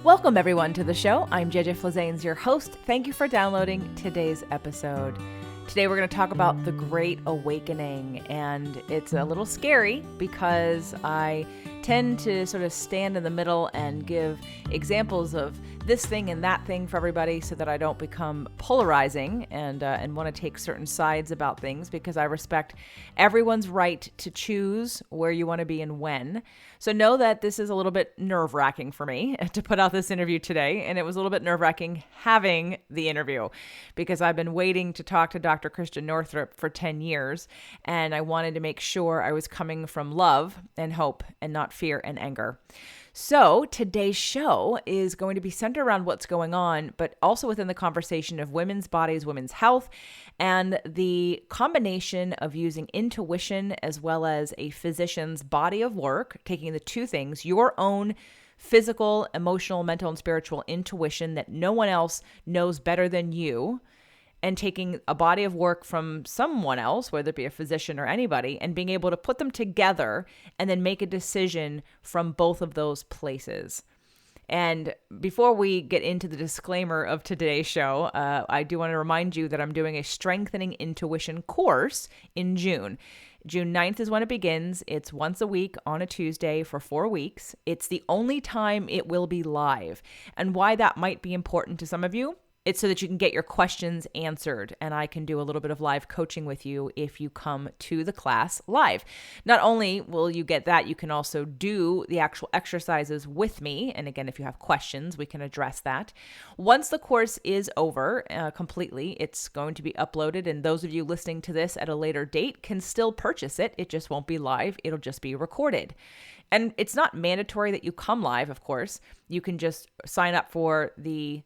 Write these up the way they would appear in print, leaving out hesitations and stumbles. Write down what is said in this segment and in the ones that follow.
Welcome everyone to the show. I'm JJ Flizanes, your host. Thank you for downloading today's episode. Today we're going to talk about the Great Awakening, and it's a little scary because I tend to sort of stand in the middle and give examples of this thing and that thing for everybody so that I don't become polarizing and want to take certain sides about things, because I respect everyone's right to choose where you want to be and when. So know that this is a little bit nerve-wracking for me to put out this interview today, and it was a little bit nerve-wracking having the interview because I've been waiting to talk to Dr. Christian Northrup for 10 years, and I wanted to make sure I was coming from love and hope and not fear and anger. So today's show is going to be centered around what's going on, but also within the conversation of women's bodies, women's health, and the combination of using intuition as well as a physician's body of work, taking the two things, your own physical, emotional, mental, and spiritual intuition that no one else knows better than you, and taking a body of work from someone else, whether it be a physician or anybody, and being able to put them together and then make a decision from both of those places. And before we get into the disclaimer of today's show, I do want to remind you that I'm doing a Strengthening Intuition course in June. June 9th is when it begins. It's once a week on a Tuesday for 4 weeks. It's the only time it will be live. And why that might be important to some of you, it's so that you can get your questions answered, and I can do a little bit of live coaching with you if you come to the class live. Not only will you get that, you can also do the actual exercises with me. And again, if you have questions, we can address that. Once the course is over completely, it's going to be uploaded, and those of you listening to this at a later date can still purchase it. It just won't be live. It'll just be recorded. And it's not mandatory that you come live, of course. You can just sign up for the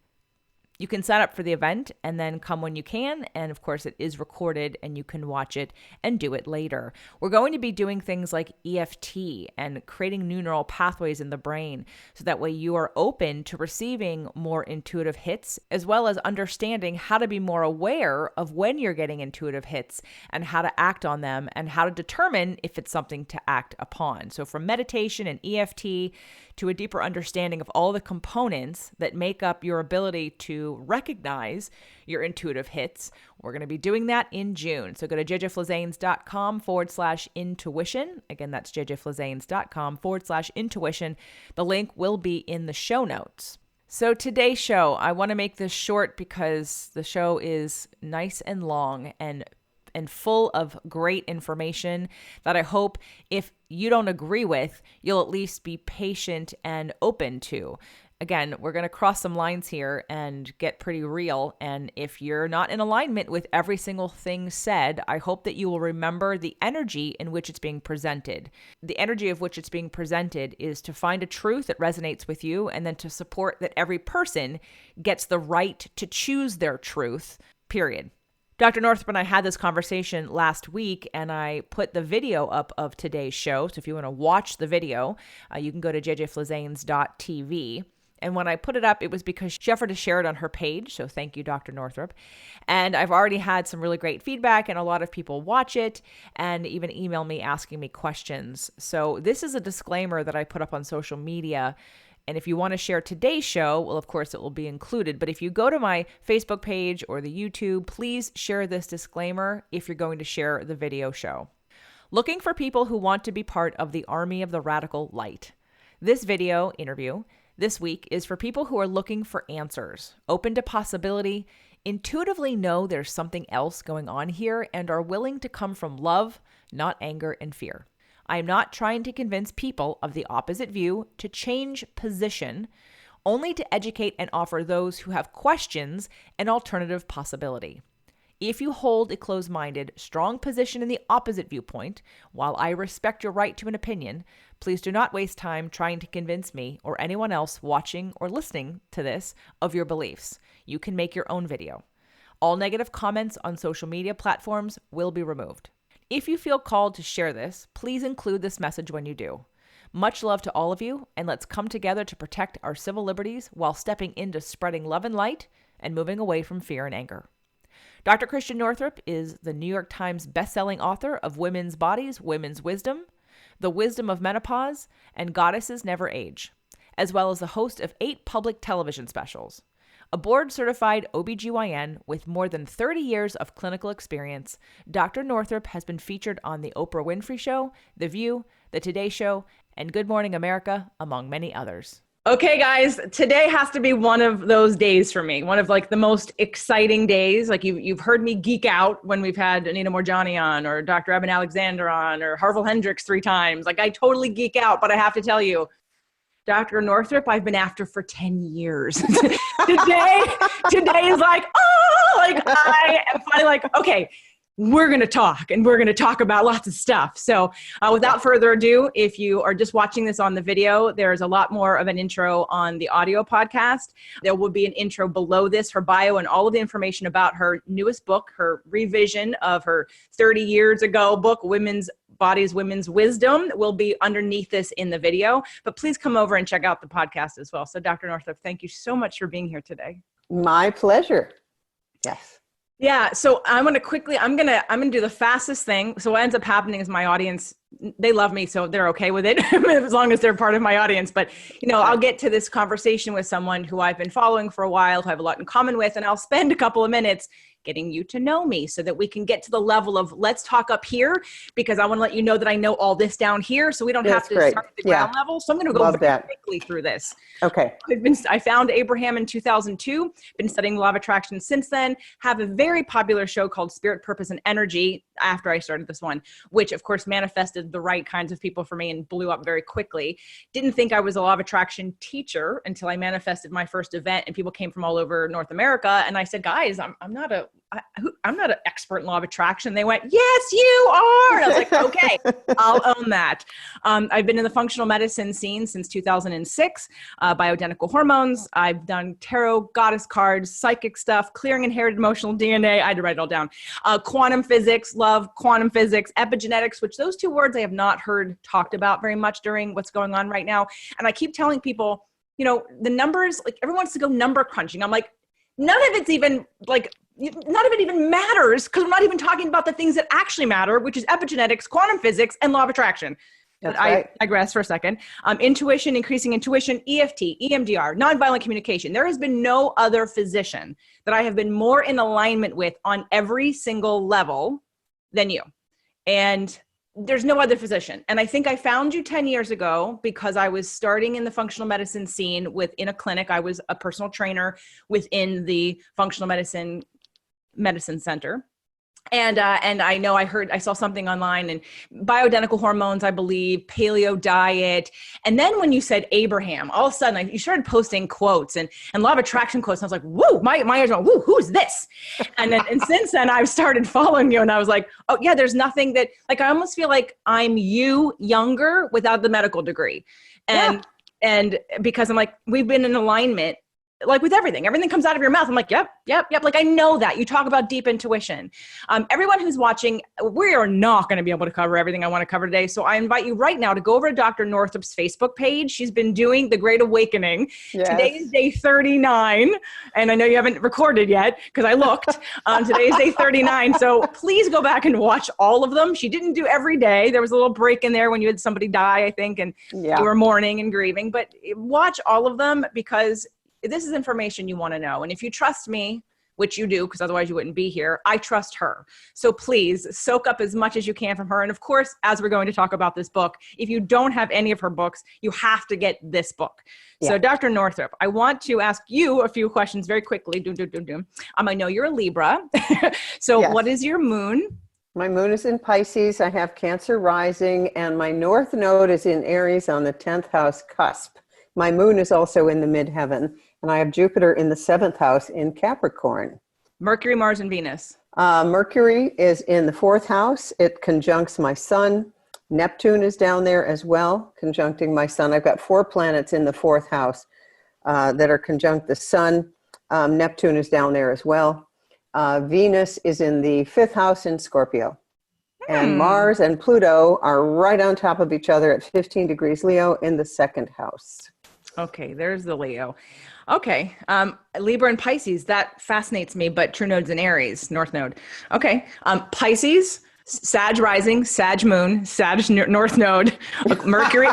event and then come when you can. And of course, it is recorded and you can watch it and do it later. We're going to be doing things like EFT and creating new neural pathways in the brain, so that way you are open to receiving more intuitive hits, as well as understanding how to be more aware of when you're getting intuitive hits and how to act on them and how to determine if it's something to act upon. So from meditation and EFT to a deeper understanding of all the components that make up your ability to recognize your intuitive hits. We're going to be doing that in June. So go to jjflizanes.com/intuition. Again, that's jjflizanes.com/intuition. The link will be in the show notes. So today's show, I want to make this short because the show is nice and long and full of great information that I hope, if you don't agree with, you'll at least be patient and open to. Again, we're going to cross some lines here and get pretty real. And if you're not in alignment with every single thing said, I hope that you will remember the energy in which it's being presented. The energy of which it's being presented is to find a truth that resonates with you, and then to support that every person gets the right to choose their truth, period. Dr. Northrup and I had this conversation last week, and I put the video up of today's show. So if you want to watch the video, you can go to jjflizanes.tv. And when I put it up, it was because she offered to share it on her page. So thank you, Dr. Northrup. And I've already had some really great feedback, and a lot of people watch it and even email me asking me questions. So this is a disclaimer that I put up on social media. And if you want to share today's show, well, of course, it will be included. But if you go to my Facebook page or the YouTube, please share this disclaimer if you're going to share the video show. Looking for people who want to be part of the Army of the Radical Light. This video interview this week is for people who are looking for answers, open to possibility, intuitively know there's something else going on here, and are willing to come from love, not anger and fear. I am not trying to convince people of the opposite view to change position, only to educate and offer those who have questions an alternative possibility. If you hold a closed-minded, strong position in the opposite viewpoint, while I respect your right to an opinion, please do not waste time trying to convince me or anyone else watching or listening to this of your beliefs. You can make your own video. All negative comments on social media platforms will be removed. If you feel called to share this, please include this message when you do. Much love to all of you, and let's come together to protect our civil liberties while stepping into spreading love and light and moving away from fear and anger. Dr. Christian Northrup is the New York Times bestselling author of Women's Bodies, Women's Wisdom, The Wisdom of Menopause, and Goddesses Never Age. as well as the host of 8 public television specials. A board-certified OBGYN with more than 30 years of clinical experience, Dr. Northrup has been featured on The Oprah Winfrey Show, The View, The Today Show, and Good Morning America, among many others. Okay, guys, today has to be one of those days for me. One of like the most exciting days. Like you've heard me geek out when we've had Anita Moorjani on or Dr. Eben Alexander on or Harville Hendrix 3 times. Like I totally geek out, but I have to tell you, Dr. Northrup, I've been after for 10 years. today is like, I am finally like, okay, we're going to talk and we're going to talk about lots of stuff. So without further ado, if you are just watching this on the video, there's a lot more of an intro on the audio podcast. There will be an intro below this, her bio and all of the information about her newest book, her revision of her 30 years ago book, Women's Bodies, Women's Wisdom, will be underneath this in the video. But please come over and check out the podcast as well. So Dr. Northrup, thank you so much for being here today. My pleasure. Yes. Yeah. So I'm going to do the fastest thing. So what ends up happening is my audience, they love me, so they're okay with it as long as they're part of my audience. But, I'll get to this conversation with someone who I've been following for a while, who I have a lot in common with, and I'll spend a couple of minutes getting you to know me so that we can get to the level of let's talk up here, because I want to let you know that I know all this down here, so we don't have to start at the ground level. So I'm going to go very quickly through this. Okay. I found Abraham in 2002, been studying the law of attraction since then, have a very popular show called Spirit, Purpose, and Energy after I started this one, which of course manifested the right kinds of people for me and blew up very quickly. Didn't think I was a law of attraction teacher until I manifested my first event and people came from all over North America. And I said, guys, I'm not an expert in law of attraction. They went, yes, you are. And I was like, okay, I'll own that. I've been in the functional medicine scene since 2006, bioidentical hormones. I've done tarot, goddess cards, psychic stuff, clearing inherited emotional DNA. I had to write it all down. Quantum physics, love quantum physics, epigenetics, which those 2 words I have not heard talked about very much during what's going on right now. And I keep telling people, the numbers, like everyone wants to go number crunching. I'm like, none of it even matters, because we're not even talking about the things that actually matter, which is epigenetics, quantum physics, and law of attraction. But I digress for a second. Intuition, increasing intuition, EFT, EMDR, nonviolent communication. There has been no other physician that I have been more in alignment with on every single level than you. And there's no other physician. And I think I found you 10 years ago because I was starting in the functional medicine scene within a clinic. I was a personal trainer within the functional medicine center. And I know I saw something online and bioidentical hormones, I believe, paleo diet. And then when you said Abraham, all of a sudden you started posting quotes and law of attraction quotes. And I was like, whoa, my ears went, whoa, who's this? And since then I've started following you and I was like, oh yeah, there's nothing that, like, I almost feel like I'm you younger without the medical degree. And because I'm like, we've been in alignment. Like with everything comes out of your mouth. I'm like, yep. Like, I know that you talk about deep intuition. Everyone who's watching, we are not going to be able to cover everything I want to cover today. So I invite you right now to go over to Dr. Northrup's Facebook page. She's been doing the Great Awakening. Yes. Today is day 39. And I know you haven't recorded yet because I looked. Today is day 39. So please go back and watch all of them. She didn't do every day. There was a little break in there when you had somebody die, I think, and you were mourning and grieving. But watch all of them because this is information you want to know. And if you trust me, which you do, because otherwise you wouldn't be here, I trust her. So please soak up as much as you can from her. And of course, as we're going to talk about this book, if you don't have any of her books, you have to get this book. Yeah. So Dr. Northrup, I want to ask you a few questions very quickly. I know you're a Libra. So what is your moon? My moon is in Pisces. I have Cancer rising, and my North Node is in Aries on the 10th house cusp. My moon is also in the midheaven, and I have Jupiter in the 7th house in Capricorn. Mercury, Mars, and Venus. Mercury is in the 4th house. It conjuncts my sun. Neptune is down there as well, conjuncting my sun. I've got 4 planets in the 4th house that are conjunct the sun. Neptune is down there as well. Venus is in the 5th house in Scorpio. And Mars and Pluto are right on top of each other at 15 degrees Leo in the 2nd house. Okay, there's the Leo. Okay, Libra and Pisces, that fascinates me, but true node's in Aries, North node. Okay, Pisces, Sag rising, Sag moon, Sag north node, Mercury.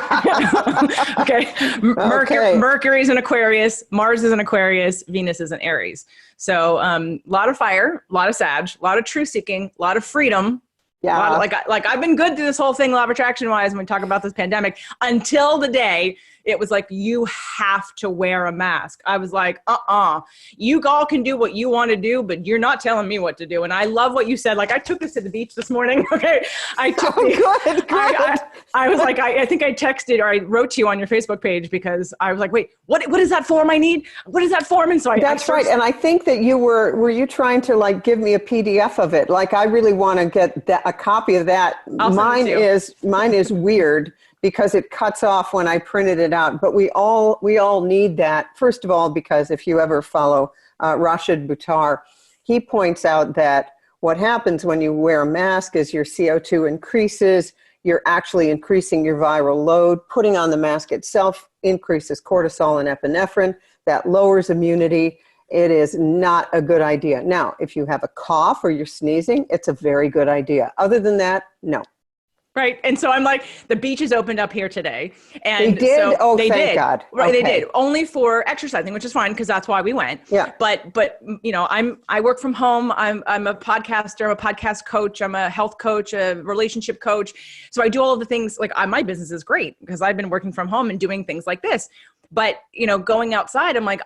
Okay. Okay. Mercury's in Aquarius, Mars is in Aquarius, Venus is in Aries. So a lot of fire, a lot of Sag, a lot of truth seeking, a lot of freedom. Yeah. Like I've been good through this whole thing, law of attraction wise, when we talk about this pandemic, until the day it was like, you have to wear a mask. I was like, you all can do what you want to do, but you're not telling me what to do. And I love what you said. Like, I took this to the beach this morning. Okay. I took Good. I was like, I think I texted or I wrote to you on your Facebook page because I was like, wait, what is that form I need? What is that form? And so That's right. And I think that were you trying to like give me a PDF of it? Like, I really want to get a copy of that. Mine is weird because it cuts off when I printed it out. But we all need that. First of all, because if you ever follow Rashid Buttar, he points out that what happens when you wear a mask is your CO2 increases. You're actually increasing your viral load. Putting on the mask itself increases cortisol and epinephrine. That lowers immunity. It is not a good idea. Now, if you have a cough or you're sneezing, it's a very good idea. Other than that, no. Right. And so I'm like, the beaches opened up here today. And they did? So oh, they thank did. God. Right. Okay. They did. Only for exercising, which is fine because that's why we went. Yeah. But you know, I work from home. I'm a podcaster, I'm a podcast coach, I'm a health coach, a relationship coach. So I do all of the things like my business is great because I've been working from home and doing things like this. But, you know, going outside, I'm like,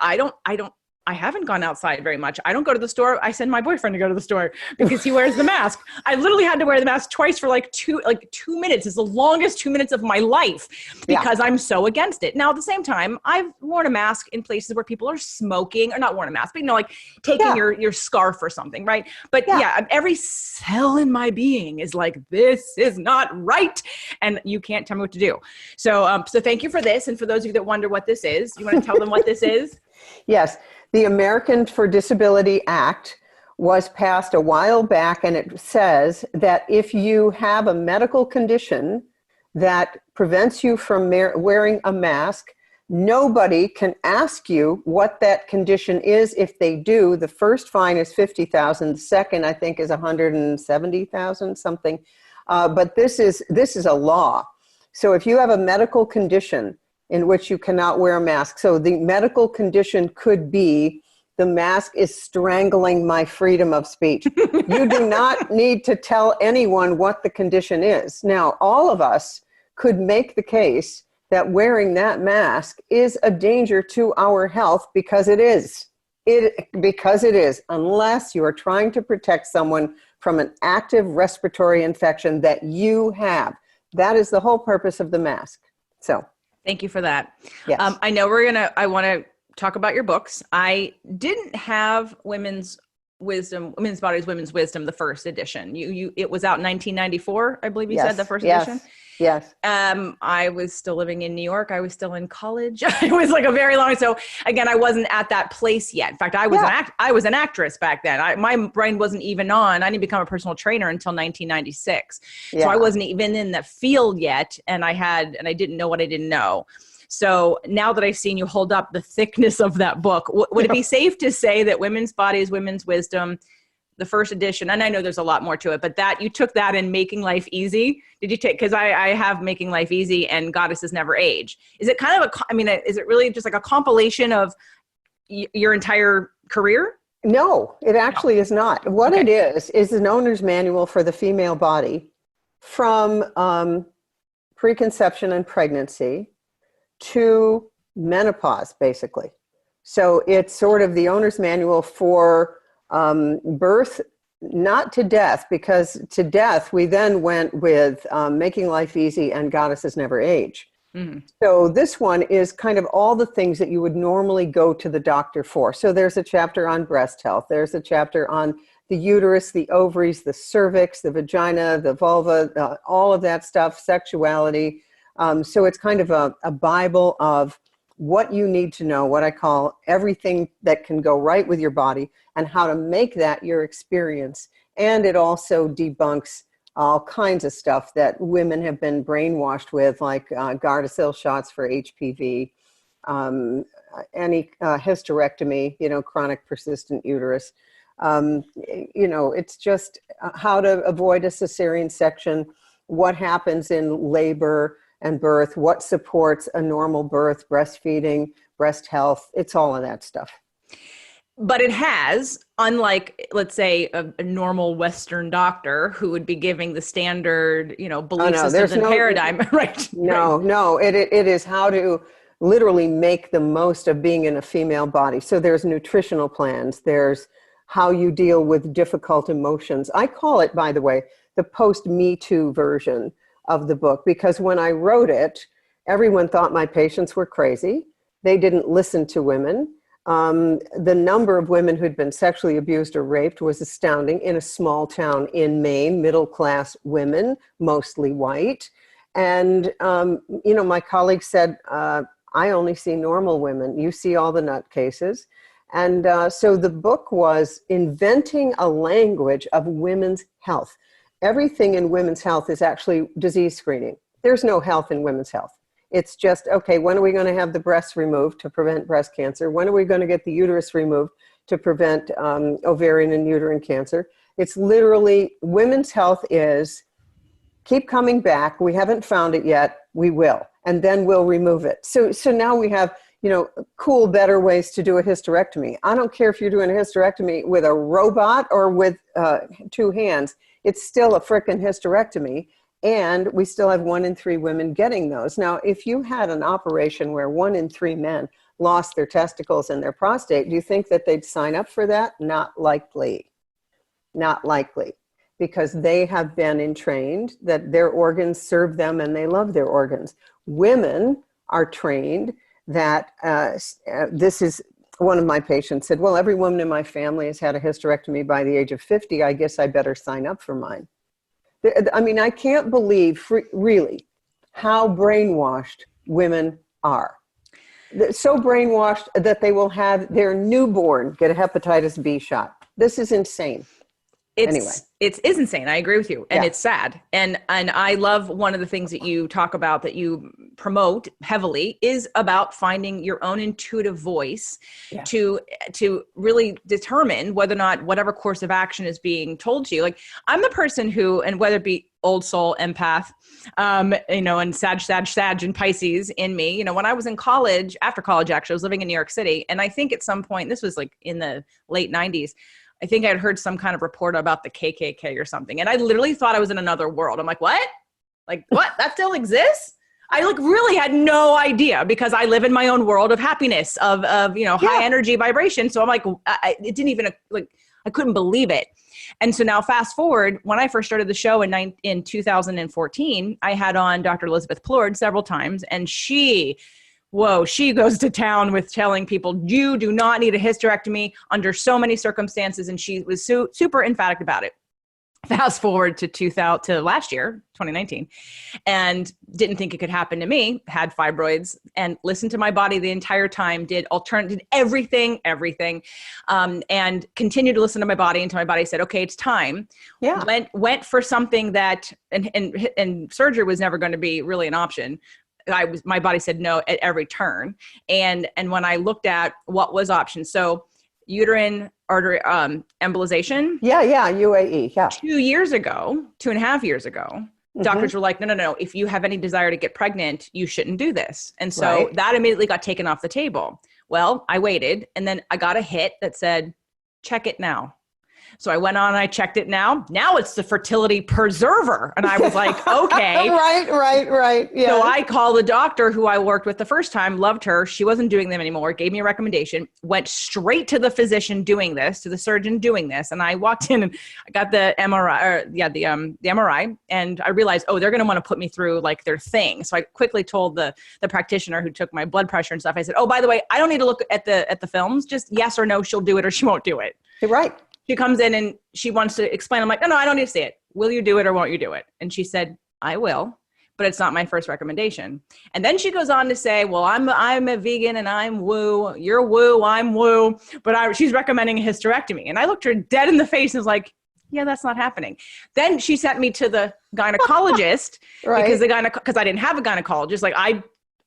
I haven't gone outside very much. I don't go to the store. I send my boyfriend to go to the store because he wears the mask. I literally had to wear the mask twice for like 2 minutes. It's the longest 2 minutes of my life because I'm so against it. Now, at the same time, I've worn a mask in places where people are smoking, or not worn a mask, but, you know, like taking your scarf or something, right? But every cell in my being is like, this is not right. And you can't tell me what to do. So, so thank you for this. And for those of you that wonder what this is, you want to tell them what this is? Yes. The American for Disability Act was passed a while back, and it says that if you have a medical condition that prevents you from wearing a mask, nobody can ask you what that condition is. If they do, the first fine is $50,000. The second, I think, is $170,000 something. But this is a law. So if you have a medical condition in which you cannot wear a mask. So the medical condition could be, the mask is strangling my freedom of speech. You do not need to tell anyone what the condition is. Now, all of us could make the case that wearing that mask is a danger to our health because it is. Because it is, unless you are trying to protect someone from an active respiratory infection that you have. That is the whole purpose of the mask. So. Thank you for that. Yes. I know I want to talk about your books. I didn't have Women's Bodies, Women's Wisdom, the first edition. It was out in 1994, I believe you said, the first edition. Yes. I was still living in New York. I was still in college. It was like a very long, so again, I wasn't at that place yet. In fact, I was an actress back then. My brain wasn't even on. I didn't become a personal trainer until 1996. Yeah. So I wasn't even in the field yet. And I didn't know what I didn't know. So now that I've seen you hold up the thickness of that book, would it be safe to say that Women's Bodies, Women's Wisdom, the first edition, and I know there's a lot more to it, but that you took that in Making Life Easy? Did you take, because I have Making Life Easy and Goddesses Never Age. Is it kind of is it really just like a compilation of your entire career? No, it actually is not. What it is an owner's manual for the female body from preconception and pregnancy to menopause, basically. So it's sort of the owner's manual for birth, not to death, because to death we then went with Making Life Easy and Goddesses Never Age. Mm-hmm. So this one is kind of all the things that you would normally go to the doctor for. So there's a chapter on breast health. There's a chapter on the uterus, the ovaries, the cervix, the vagina, the vulva, all of that stuff, sexuality. So it's kind of a Bible of what you need to know, what I call everything that can go right with your body and how to make that your experience. And it also debunks all kinds of stuff that women have been brainwashed with, like Gardasil shots for HPV, any hysterectomy, chronic persistent uterus, It's just how to avoid a cesarean section, what happens in labor and birth, what supports a normal birth, breastfeeding, breast health. It's all of that stuff. But it has, unlike, let's say, a normal Western doctor who would be giving the standard, belief systems and paradigm, right? No, it is how to literally make the most of being in a female body. So there's nutritional plans, there's how you deal with difficult emotions. I call it, by the way, the post-Me Too version of the book, because when I wrote it, everyone thought my patients were crazy. They didn't listen to women. The number of women who'd been sexually abused or raped was astounding in a small town in Maine, middle-class women, mostly white. And, my colleague said, I only see normal women. You see all the nut cases. And so the book was inventing a language of women's health. Everything in women's health is actually disease screening. There's no health in women's health. It's just, okay, when are we going to have the breasts removed to prevent breast cancer? When are we going to get the uterus removed to prevent ovarian and uterine cancer? It's literally, women's health is, keep coming back. We haven't found it yet. We will. And then we'll remove it. So now we have, cool, better ways to do a hysterectomy. I don't care if you're doing a hysterectomy with a robot or with 2 hands. It's still a frickin' hysterectomy. And we still have 1 in 3 women getting those. Now, if you had an operation where 1 in 3 men lost their testicles and their prostate, do you think that they'd sign up for that? Not likely. Not likely. Because they have been entrained that their organs serve them and they love their organs. Women are trained that this is, one of my patients said, well, every woman in my family has had a hysterectomy by the age of 50. I guess I better sign up for mine. I mean, I can't believe really how brainwashed women are. So brainwashed that they will have their newborn get a hepatitis B shot. This is insane. It is insane. I agree with you. And it's sad. And I love one of the things that you talk about, that you promote heavily, is about finding your own intuitive voice to really determine whether or not whatever course of action is being told to you. Like, I'm the person who, and whether it be old soul empath, and Sag and Pisces in me, when I was in college, after college, actually, I was living in New York City. And I think at some point, this was like in the late 90s, I think I'd heard some kind of report about the KKK or something. And I literally thought I was in another world. I'm like, what? Like, what? That still exists? I really had no idea, because I live in my own world of happiness, of high energy vibration. So I'm like, it didn't even, I couldn't believe it. And so now fast forward, when I first started the show in 2014, I had on Dr. Elizabeth Plord several times, and she goes to town with telling people, you do not need a hysterectomy under so many circumstances. And she was super emphatic about it. Fast forward to last year, 2019, and didn't think it could happen to me, had fibroids, and listened to my body the entire time, did everything, and continued to listen to my body until my body said, okay, it's time. Yeah. Went for something that, and surgery was never going to be really an option. My body said no at every turn. And when I looked at what was options, so uterine artery embolization. UAE. 2.5 years ago, doctors were like, no. If you have any desire to get pregnant, you shouldn't do this. And so that immediately got taken off the table. Well, I waited, and then I got a hit that said, check it now. So I went on and I checked it now. Now it's the fertility preserver. And I was like, okay. Right. Yeah. So I called the doctor who I worked with the first time, loved her. She wasn't doing them anymore, gave me a recommendation, went straight to the physician doing this, to the surgeon doing this. And I walked in and I got the MRI, the MRI. And I realized, they're going to want to put me through like their thing. So I quickly told the practitioner who took my blood pressure and stuff. I said, by the way, I don't need to look at the films, just yes or no, she'll do it or she won't do it. You're right. She comes in and she wants to explain. I'm like, no, I don't need to see it. Will you do it or won't you do it? And she said, I will, but it's not my first recommendation. And then she goes on to say, well, I'm a vegan and I'm woo. You're woo, I'm woo. But she's recommending a hysterectomy. And I looked her dead in the face and was like, yeah, that's not happening. Then she sent me to the gynecologist because I didn't have a gynecologist. Like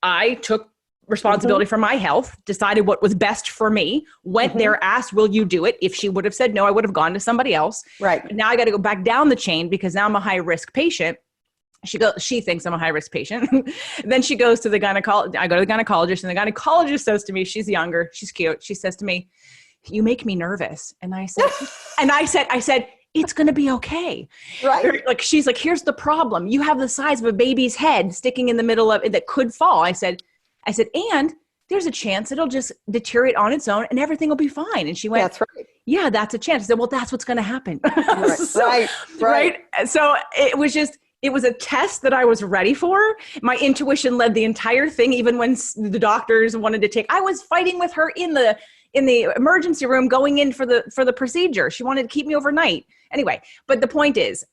I took responsibility for my health, decided what was best for me, went there, asked, will you do it? If she would have said no, I would have gone to somebody else. Right. But now I got to go back down the chain because now I'm a high risk patient. She thinks I'm a high risk patient. Then she goes to the gynecologist. I go to the gynecologist, and the gynecologist says to me, she's younger, she's cute. She says to me, you make me nervous. And I said, it's going to be okay. Right. Like, she's like, here's the problem. You have the size of a baby's head sticking in the middle of it that could fall. I said, and there's a chance it'll just deteriorate on its own and everything will be fine. And she went, that's right. Yeah, that's a chance. I said, well, that's what's going to happen. Right. Right. So it was a test that I was ready for. My intuition led the entire thing, even when the doctors wanted to take, I was fighting with her in the emergency room going in for the procedure. She wanted to keep me overnight. Anyway, but the point is,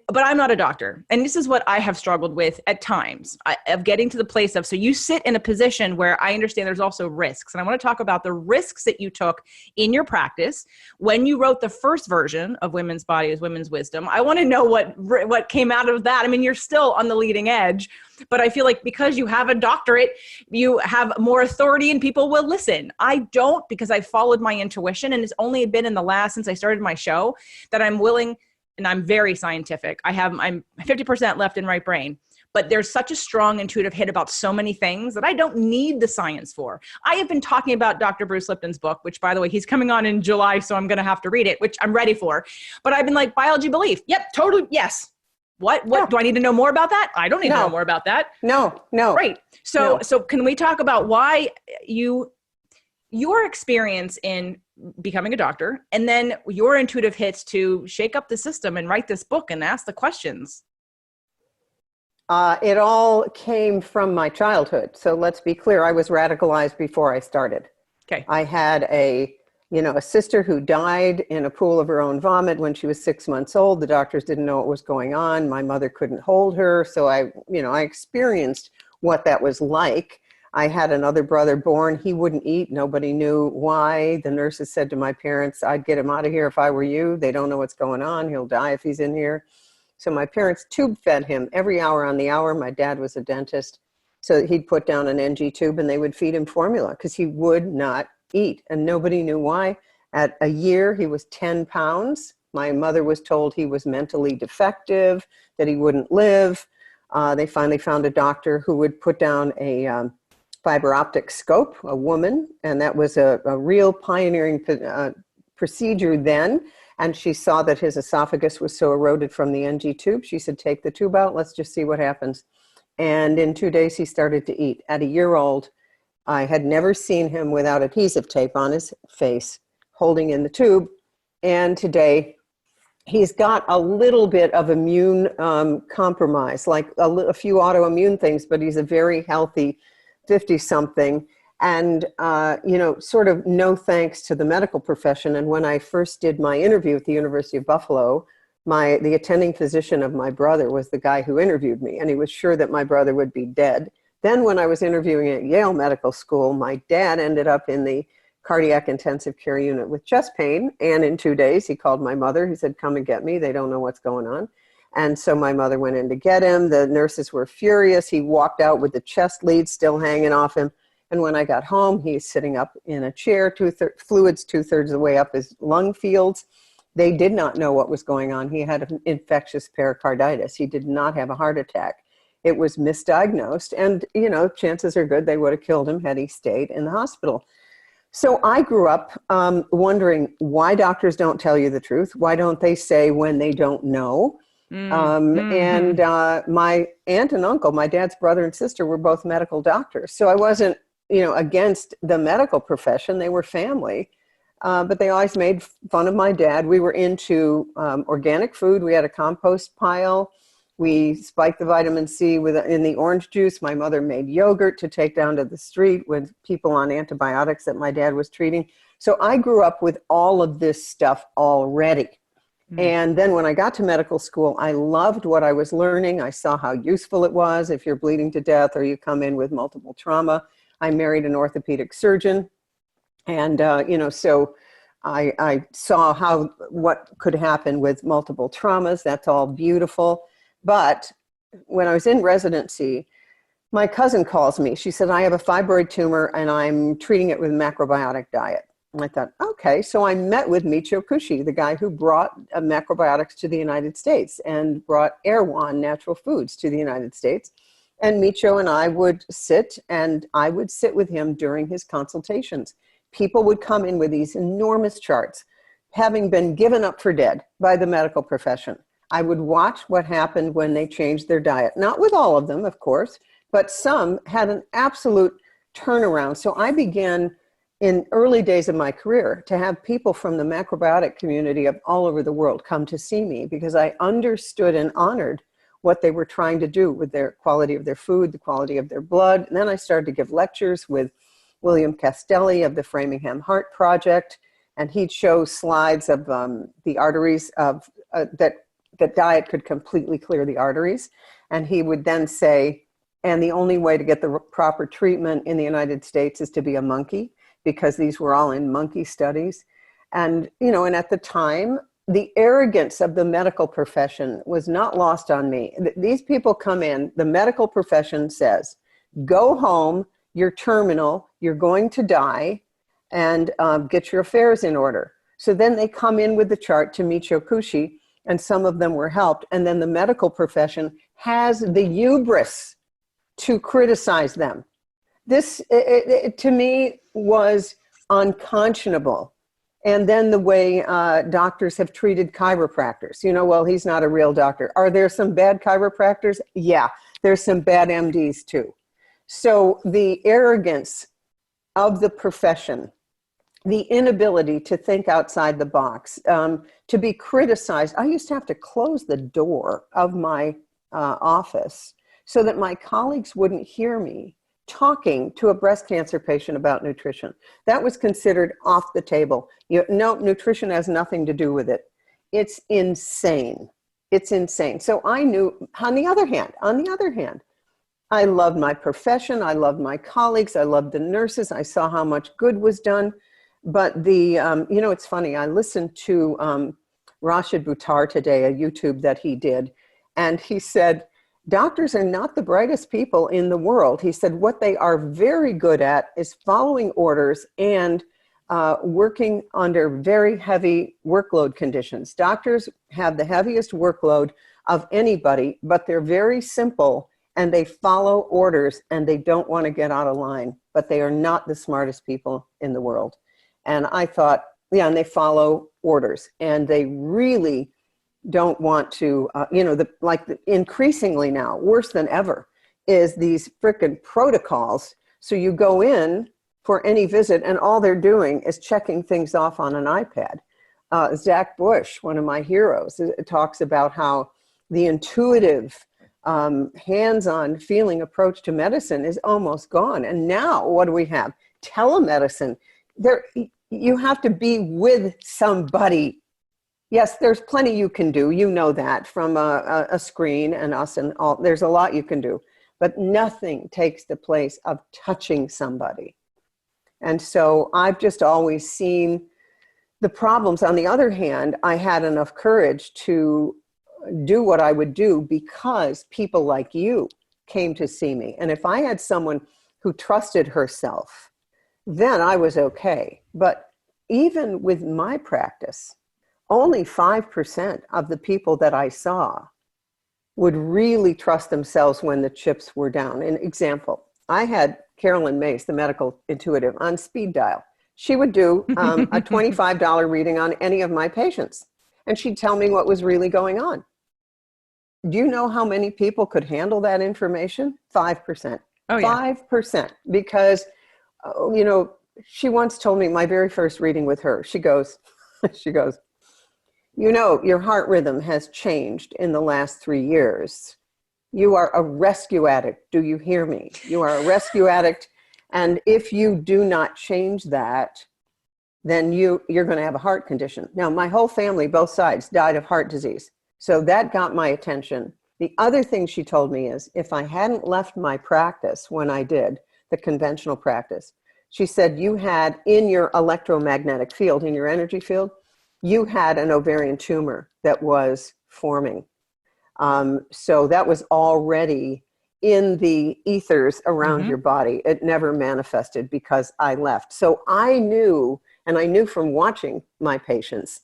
but I'm not a doctor. And this is what I have struggled with at times of getting to the place of, so you sit in a position where I understand there's also risks. And I want to talk about the risks that you took in your practice when you wrote the first version of Women's Body is Women's Wisdom. I want to know what came out of that. I mean, you're still on the leading edge, but I feel like because you have a doctorate, you have more authority and people will listen. I don't, because I followed my intuition, and it's only been in the last, since I started my show, that I'm willing. And I'm very scientific. I'm 50% left and right brain, but there's such a strong intuitive hit about so many things that I don't need the science for. I have been talking about Dr. Bruce Lipton's book, which, by the way, he's coming on in July, so I'm going to have to read it, which I'm ready for. But I've been like, biology belief. Yep, totally. Yes. What do I need to know more about that? I don't need to know more about that. No. Right. So can we talk about why your experience in becoming a doctor, and then your intuitive hits to shake up the system and write this book and ask the questions? It all came from my childhood. So let's be clear. I was radicalized before I started. Okay. I had a sister who died in a pool of her own vomit when she was 6 months old. The doctors didn't know what was going on. My mother couldn't hold her. So I experienced what that was like. I had another brother born. He wouldn't eat. Nobody knew why. The nurses said to my parents, I'd get him out of here if I were you. They don't know what's going on. He'll die if he's in here. So my parents tube fed him every hour on the hour. My dad was a dentist. So he'd put down an NG tube and they would feed him formula because he would not eat. And nobody knew why. At a year, he was 10 pounds. My mother was told he was mentally defective, that he wouldn't live. They finally found a doctor who would put down a fiber optic scope, a woman, and that was a real pioneering procedure then. And she saw that his esophagus was so eroded from the NG tube. She said, take the tube out, let's just see what happens. And in 2 days, he started to eat. At a year old, I had never seen him without adhesive tape on his face, holding in the tube. And today, he's got a little bit of immune compromise, like a few autoimmune things, but he's a very healthy 50-something, and, sort of no thanks to the medical profession. And when I first did my interview at the University of Buffalo, the attending physician of my brother was the guy who interviewed me, and he was sure that my brother would be dead. Then when I was interviewing at Yale Medical School, my dad ended up in the cardiac intensive care unit with chest pain, and in 2 days, he called my mother. He said, come and get me. They don't know what's going on. And so my mother went in to get him. The nurses were furious. He walked out with the chest lead still hanging off him. And when I got home, he's sitting up in a chair, fluids 2/3 of the way up his lung fields. They did not know what was going on. He had an infectious pericarditis. He did not have a heart attack. It was misdiagnosed. And, chances are good they would have killed him had he stayed in the hospital. So I grew up wondering why doctors don't tell you the truth. Why don't they say when they don't know? And my aunt and uncle, my dad's brother and sister, were both medical doctors. So I wasn't, against the medical profession. They were family, but they always made fun of my dad. We were into organic food. We had a compost pile. We spiked the vitamin C in the orange juice. My mother made yogurt to take down to the street with people on antibiotics that my dad was treating. So I grew up with all of this stuff already. And then when I got to medical school, I loved what I was learning. I saw how useful it was if you're bleeding to death or you come in with multiple trauma. I married an orthopedic surgeon. And, so I saw what could happen with multiple traumas. That's all beautiful. But when I was in residency, My cousin calls me. She said, I have a fibroid tumor and I'm treating it with macrobiotic diet. And I thought, okay. So I met with Michio Kushi, the guy who brought macrobiotics to the United States and brought Erewhon Natural Foods to the United States. And Michio and I would sit, and I would sit with him during his consultations. People would come in with these enormous charts, having been given up for dead by the medical profession. I would watch what happened when they changed their diet. Not with all of them, of course, but some had an absolute turnaround. So I began in early days of my career to have people from the macrobiotic community of all over the world come to see me because I understood and honored what they were trying to do with their quality of their food, the quality of their blood. And then I started to give lectures with William Castelli of the Framingham Heart Project, and he'd show slides of the arteries of that diet could completely clear the arteries. And he would then say, and the only way to get the proper treatment in the United States is to be a monkey, because these were all in monkey studies. And, and at the time, the arrogance of the medical profession was not lost on me. These people come in, the medical profession says, go home, you're terminal, you're going to die, and get your affairs in order. So then they come in with the chart to Michio Kushi, and some of them were helped. And then the medical profession has the hubris to criticize them. This, to me, was unconscionable. And then the way doctors have treated chiropractors. Well, he's not a real doctor. Are there some bad chiropractors? Yeah, there's some bad MDs too. So the arrogance of the profession, the inability to think outside the box, to be criticized. I used to have to close the door of my office so that my colleagues wouldn't hear me talking to a breast cancer patient about nutrition. That was considered off the table. No, nutrition has nothing to do with it. It's insane. It's insane. So I knew, on the other hand, I loved my profession. I loved my colleagues. I loved the nurses. I saw how much good was done. But it's funny. I listened to Rashid Buttar today, a YouTube that he did, and he said, doctors are not the brightest people in the world. He said what they are very good at is following orders and working under very heavy workload conditions. Doctors have the heaviest workload of anybody, but they're very simple and they follow orders and they don't want to get out of line, but they are not the smartest people in the world. And I thought, yeah, and they follow orders and they really don't want to, increasingly now, worse than ever, is these frickin' protocols. So you go in for any visit and all they're doing is checking things off on an iPad. Zach Bush, one of my heroes, talks about how the intuitive, hands-on feeling approach to medicine is almost gone. And now what do we have? Telemedicine. You have to be with somebody. Yes, there's plenty you can do. You know that from a screen and us and all. There's a lot you can do, but nothing takes the place of touching somebody. And so I've just always seen the problems. On the other hand, I had enough courage to do what I would do because people like you came to see me. And if I had someone who trusted herself, then I was okay. But even with my practice, only 5% of the people that I saw would really trust themselves when the chips were down. An example, I had Carolyn Mace, the medical intuitive, on speed dial. She would do a $25 reading on any of my patients, and she'd tell me what was really going on. Do you know how many people could handle that information? 5%. Oh, yeah. 5%. Because, she once told me my very first reading with her, she goes, your heart rhythm has changed in the last 3 years. You are a rescue addict. Do you hear me? You are a rescue addict. And if you do not change that, then you're going to have a heart condition. Now, my whole family, both sides, died of heart disease. So that got my attention. The other thing she told me is if I hadn't left my practice when I did, the conventional practice, she said you had in your electromagnetic field, in your energy field, you had an ovarian tumor that was forming. So that was already in the ethers around Mm-hmm. your body. It never manifested because I left. So I knew, and I knew from watching my patients,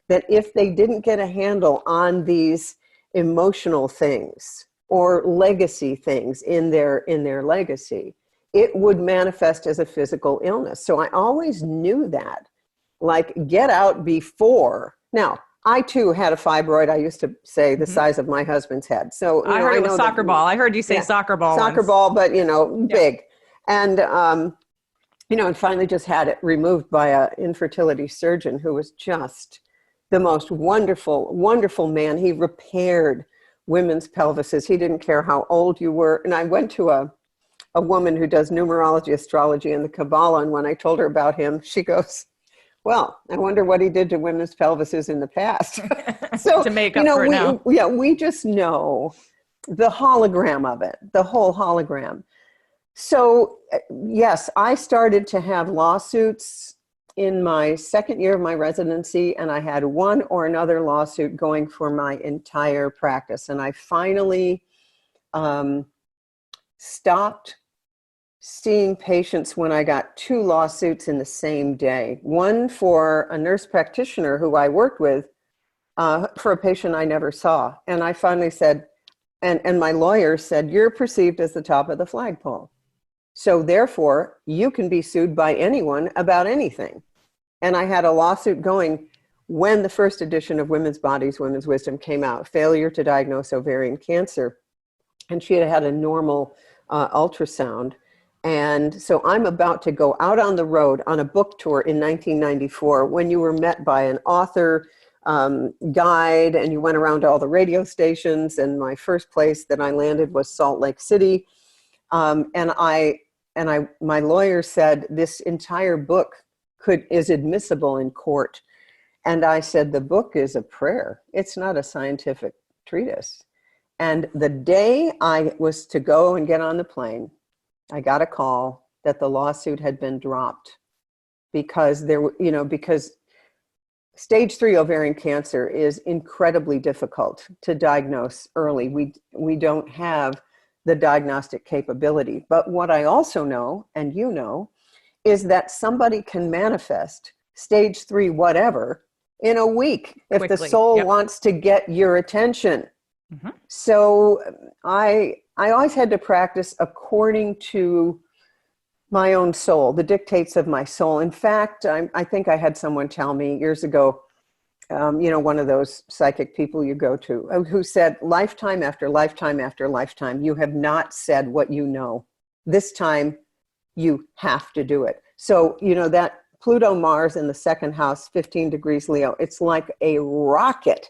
that if they didn't get a handle on these emotional things or legacy things in their legacy, it would manifest as a physical illness. So I always knew that, like, get out before. Now, I too had a fibroid. I used to say the size of my husband's head. So, I heard it was know soccer ball. I heard you say yeah, soccer ball soccer once. ball, but big. And and finally just had it removed by an infertility surgeon who was just the most wonderful, wonderful man. He repaired women's pelvises. He didn't care how old you were. And I went to a woman who does numerology, astrology, and the Kabbalah. And when I told her about him, she goes, well, I wonder what he did to women's pelvises in the past. So, to make up for it now. We just know the hologram of it, the whole hologram. So, yes, I started to have lawsuits in my second year of my residency, and I had one or another lawsuit going for my entire practice. And I finally stopped seeing patients when I got 2 lawsuits in the same day. One for a nurse practitioner who I worked with for a patient I never saw. And I finally said, and my lawyer said, you're perceived as the top of the flagpole. So therefore, you can be sued by anyone about anything. And I had a lawsuit going when the first edition of Women's Bodies, Women's Wisdom came out, failure to diagnose ovarian cancer. And she had had a normal ultrasound. And so I'm about to go out on the road on a book tour in 1994 when you were met by an author guide, and you went around to all the radio stations. And my first place that I landed was Salt Lake City. My lawyer said, this entire book is admissible in court. And I said, the book is a prayer. It's not a scientific treatise. And the day I was to go and get on the plane, I got a call that the lawsuit had been dropped because because stage 3 ovarian cancer is incredibly difficult to diagnose early. We don't have the diagnostic capability. But what I also know, and is that somebody can manifest stage 3 whatever in a week if Quickly. the soul wants to get your attention. Mm-hmm. So I always had to practice according to my own soul, the dictates of my soul. In fact, I think I had someone tell me years ago, one of those psychic people you go to, who said, lifetime after lifetime after lifetime, you have not said what you know. This time, you have to do it. So, that Pluto, Mars in the second house, 15 degrees Leo, it's like a rocket.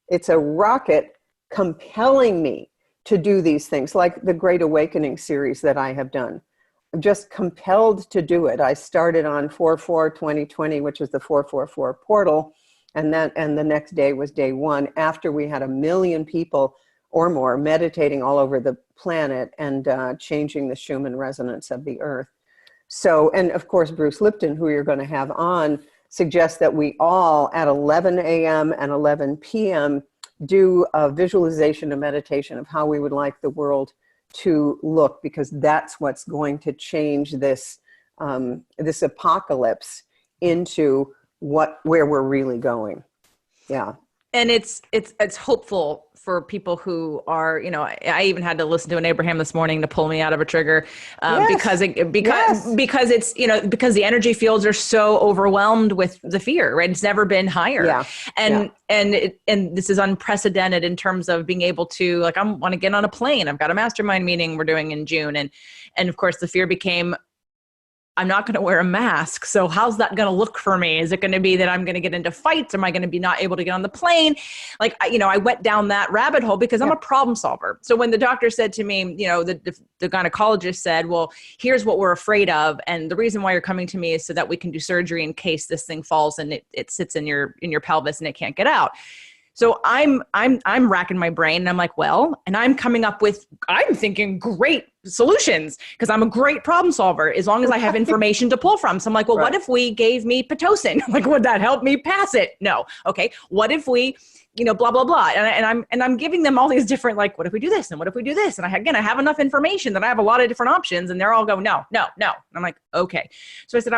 It's a rocket compelling me to do these things, like the Great Awakening series that I have done. I'm just compelled to do it. I started on 4/4/2020, which is the 444 portal. And the next day was day 1, after we had 1 million people or more meditating all over the planet and changing the Schumann resonance of the earth. So, and of course, Bruce Lipton, who you're going to have on, suggests that we all at 11 a.m. and 11 p.m. do a visualization and meditation of how we would like the world to look, because that's what's going to change this this apocalypse into where we're really going. Yeah. And it's hopeful for people who are, I even had to listen to an Abraham this morning to pull me out of a trigger because it's, because the energy fields are so overwhelmed with the fear, right? It's never been higher. Yeah. And this is unprecedented in terms of being able to, like, I want to get on a plane. I've got a mastermind meeting we're doing in June. And of course the fear became, I'm not going to wear a mask. So how's that going to look for me? Is it going to be that I'm going to get into fights? Am I going to be not able to get on the plane? Like, I went down that rabbit hole because I'm a problem solver. So when the doctor said to me, the gynecologist said, well, here's what we're afraid of. And the reason why you're coming to me is so that we can do surgery in case this thing falls and it sits in your pelvis and it can't get out. So I'm racking my brain and I'm like, well, and I'm coming up with, I'm thinking great solutions because I'm a great problem solver as long as I have information to pull from. So I'm like, well, what if we gave me Pitocin? Like, would that help me pass it? No. Okay. What if we, blah, blah, blah. And I'm giving them all these different, like, what if we do this? And what if we do this? And I have enough information that I have a lot of different options, and they're all going, no. And I'm like, okay. So I said,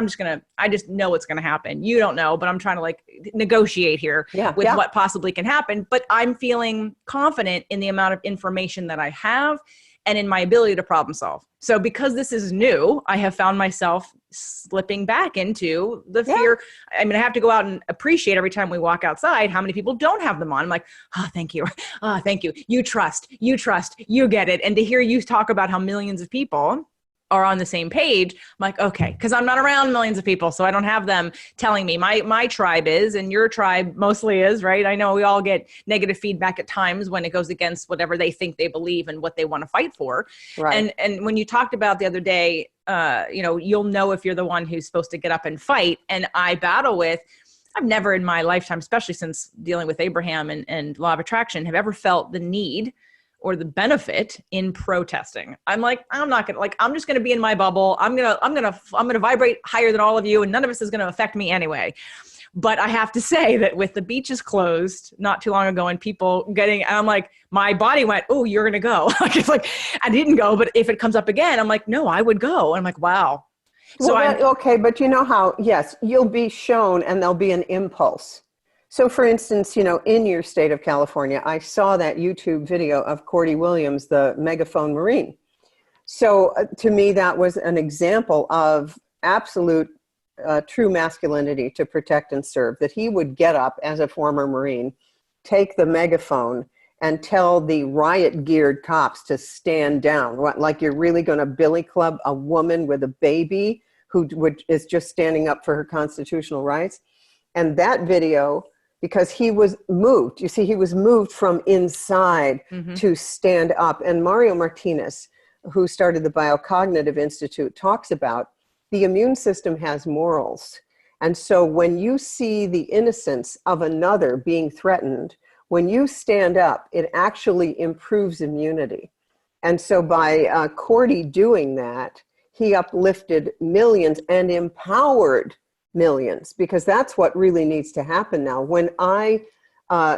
I just know what's going to happen. You don't know, but I'm trying to like negotiate here with what possibly can happen. But I'm feeling confident in the amount of information that I have and in my ability to problem solve. So because this is new, I have found myself slipping back into the fear. I mean, I have to go out and appreciate every time we walk outside how many people don't have them on. I'm like, thank you. Thank you. You trust, you get it. And to hear you talk about how millions of people are on the same page, I'm like, okay, because I'm not around millions of people, so I don't have them telling me. My tribe is, and your tribe mostly is, right? I know we all get negative feedback at times when it goes against whatever they think they believe and what they want to fight for. Right. And when you talked about the other day, you'll know if you're the one who's supposed to get up and fight. And I battle with, I've never in my lifetime, especially since dealing with Abraham and law of attraction, have ever felt the need or the benefit in protesting. I'm like, I'm just going to be in my bubble. I'm going to vibrate higher than all of you, and none of this is going to affect me anyway. But I have to say that with the beaches closed not too long ago and people I'm like, my body went, oh, you're going to go. It's like, I didn't go, but if it comes up again, I'm like, no, I would go. And I'm like, wow. Okay. But you know how, yes, you'll be shown and there'll be an impulse. So for instance, in your state of California, I saw that YouTube video of Cordy Williams, the megaphone Marine. So to me, that was an example of absolute true masculinity to protect and serve, that he would get up as a former Marine, take the megaphone and tell the riot geared cops to stand down. What, like you're really going to billy club a woman with a baby who is just standing up for her constitutional rights? And that video, because he was moved. You see, he was moved from inside to stand up. And Mario Martinez, who started the Biocognitive Institute, talks about the immune system has morals. And so when you see the innocence of another being threatened, when you stand up, it actually improves immunity. And so by Cordy doing that, he uplifted millions and empowered millions, because that's what really needs to happen now. When I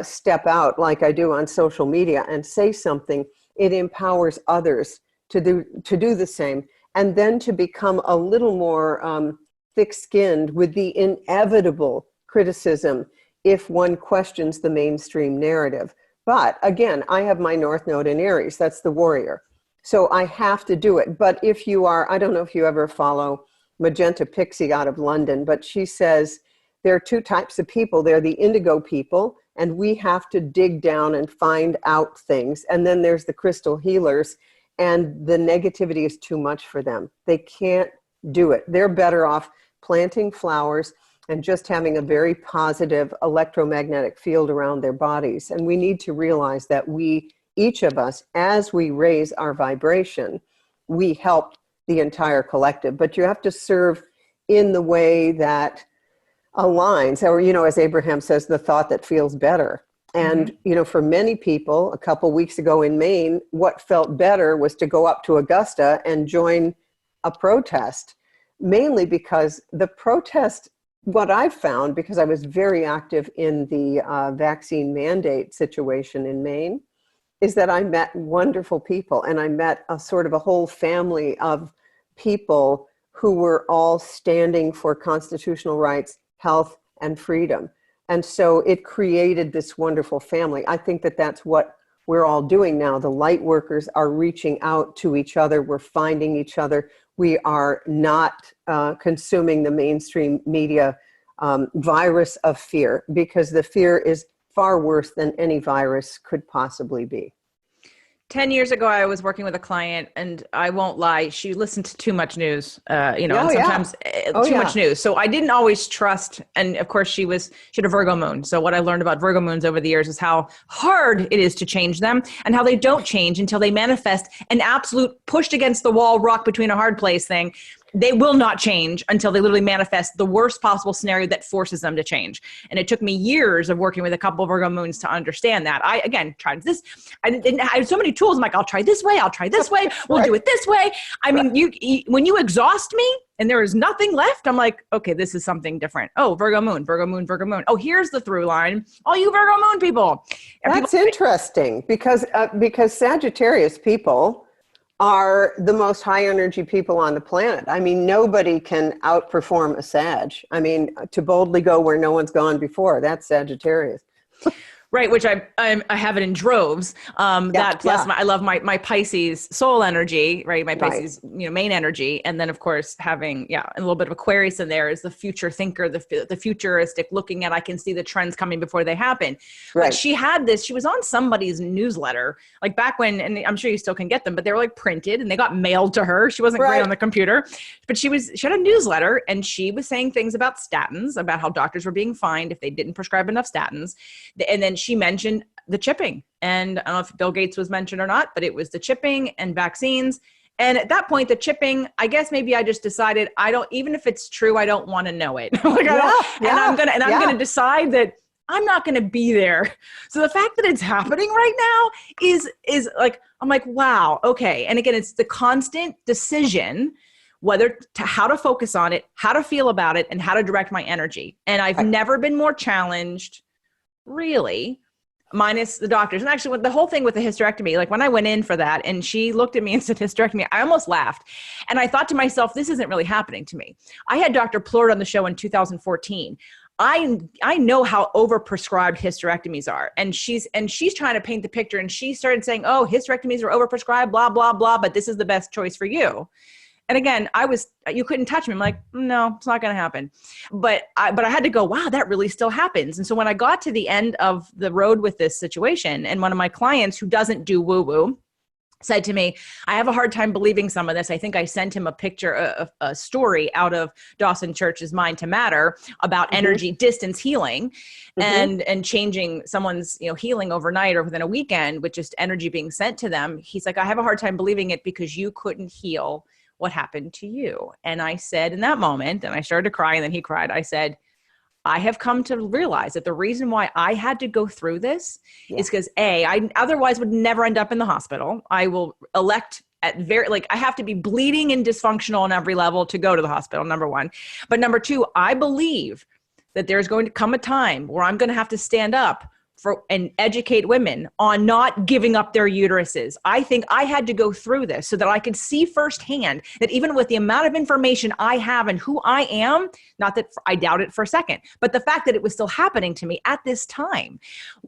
step out like I do on social media and say something, it empowers others to do the same, and then to become a little more thick-skinned with the inevitable criticism if one questions the mainstream narrative. But again, I have my North Node in Aries, that's the warrior. So I have to do it. But if you are, I don't know if you ever follow Magenta Pixie out of London, but she says there are two types of people. They're the indigo people, and we have to dig down and find out things. And then there's the crystal healers, and the negativity is too much for them. They can't do it. They're better off planting flowers and just having a very positive electromagnetic field around their bodies. And we need to realize that each of us, as we raise our vibration, we help the entire collective. But you have to serve in the way that aligns, or, as Abraham says, the thought that feels better. And, for many people, a couple weeks ago in Maine, what felt better was to go up to Augusta and join a protest, mainly because the protest, what I've found, because I was very active in the vaccine mandate situation in Maine, is that I met wonderful people, and I met a sort of a whole family of people who were all standing for constitutional rights, health, and freedom. And so it created this wonderful family. I think that that's what we're all doing now. The light workers are reaching out to each other. We're finding each other. We are not consuming the mainstream media virus of fear, because the fear is far worse than any virus could possibly be. 10 years ago, I was working with a client, and I won't lie, she listened to too much news, and sometimes too much news. So I didn't always trust. And of course, she had a Virgo moon. So what I learned about Virgo moons over the years is how hard it is to change them, and how they don't change until they manifest an absolute pushed against the wall, rock between a hard place thing. they will not change until they literally manifest the worst possible scenario that forces them to change. And it took me years of working with a couple of Virgo moons to understand that. I, again, tried this. I had so many tools. I'm like, I'll try this way. I'll try this way. We'll do it this way. I mean, when you exhaust me and there is nothing left, I'm like, okay, this is something different. Oh, Virgo moon, Virgo moon, Virgo moon. Oh, here's the through line. All you Virgo moon people. That's interesting because Sagittarius people are the most high energy people on the planet. I mean, nobody can outperform a Sag. I mean, to boldly go where no one's gone before, that's Sagittarius. Right, which I have it in droves. That plus I love my Pisces soul energy, right? My Pisces, main energy, and then of course having a little bit of Aquarius in there is the future thinker, the futuristic, looking at I can see the trends coming before they happen. Right. But she had this. She was on somebody's newsletter, like back when, and I'm sure you still can get them, but they were like printed and they got mailed to her. She wasn't great on the computer, but she had a newsletter and she was saying things about statins, about how doctors were being fined if they didn't prescribe enough statins, and then she mentioned the chipping. And I don't know if Bill Gates was mentioned or not, but it was the chipping and vaccines. And at that point, the chipping, I guess maybe I just decided even if it's true, I don't want to know it. I'm going to decide that I'm not going to be there. So the fact that it's happening right now is like, I'm like, wow. Okay. And again, it's the constant decision how to focus on it, how to feel about it, and how to direct my energy. And I've never been more challenged, really, minus the doctors. And actually, with the whole thing with the hysterectomy, like when I went in for that and she looked at me and said hysterectomy, I almost laughed. And I thought to myself, this isn't really happening to me. I had Dr. Plord on the show in 2014. I know how overprescribed hysterectomies are. And she's trying to paint the picture. And she started saying, oh, hysterectomies are overprescribed, blah, blah, blah, but this is the best choice for you. And again, you couldn't touch me. I'm like, no, it's not going to happen. But I had to go, wow, that really still happens. And so when I got to the end of the road with this situation, and one of my clients who doesn't do woo-woo said to me, I have a hard time believing some of this. I think I sent him a picture, a story out of Dawson Church's Mind to Matter about energy distance healing and changing someone's healing overnight or within a weekend with just energy being sent to them. He's like, I have a hard time believing it because you couldn't heal what happened to you. And I said in that moment, and I started to cry and then he cried, I said, I have come to realize that the reason why I had to go through this is because I otherwise would never end up in the hospital. I will elect I have to be bleeding and dysfunctional on every level to go to the hospital, number one. But number two, I believe that there's going to come a time where I'm going to have to stand up and educate women on not giving up their uteruses. I think I had to go through this so that I could see firsthand that even with the amount of information I have and who I am, not that I doubt it for a second, but the fact that it was still happening to me at this time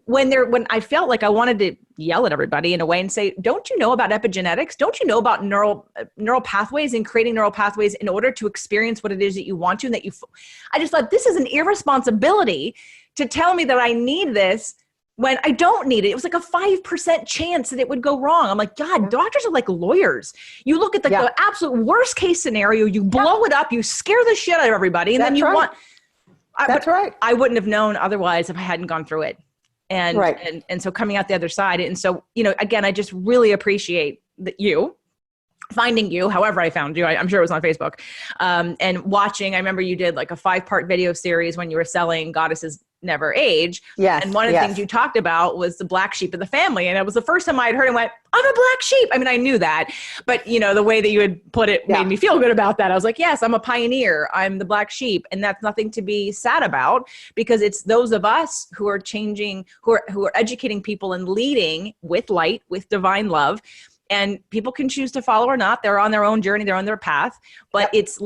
when I felt like I wanted to yell at everybody in a way and say, don't you know about epigenetics? Don't you know about neural pathways and creating neural pathways in order to experience what it is that you want to, and I just thought this is an irresponsibility to tell me that I need this when I don't need it. It was like a 5% chance that it would go wrong. I'm like, God, doctors are like lawyers. You look at the absolute worst case scenario, you blow it up, you scare the shit out of everybody. And That's right. I wouldn't have known otherwise if I hadn't gone through it. And so coming out the other side. And so, again, I just really appreciate finding you, however I found you. I'm sure it was on Facebook. And watching, I remember you did like a 5-part video series when you were selling Goddesses Never Age. Yes. And one of the things you talked about was the black sheep of the family. And it was the first time I had heard and went, I'm a black sheep. I mean, I knew that, but the way that you had put it made me feel good about that. I was like, yes, I'm a pioneer. I'm the black sheep. And that's nothing to be sad about, because it's those of us who are changing, who are educating people and leading with light, with divine love. And people can choose to follow or not. They're on their own journey. They're on their path. But it's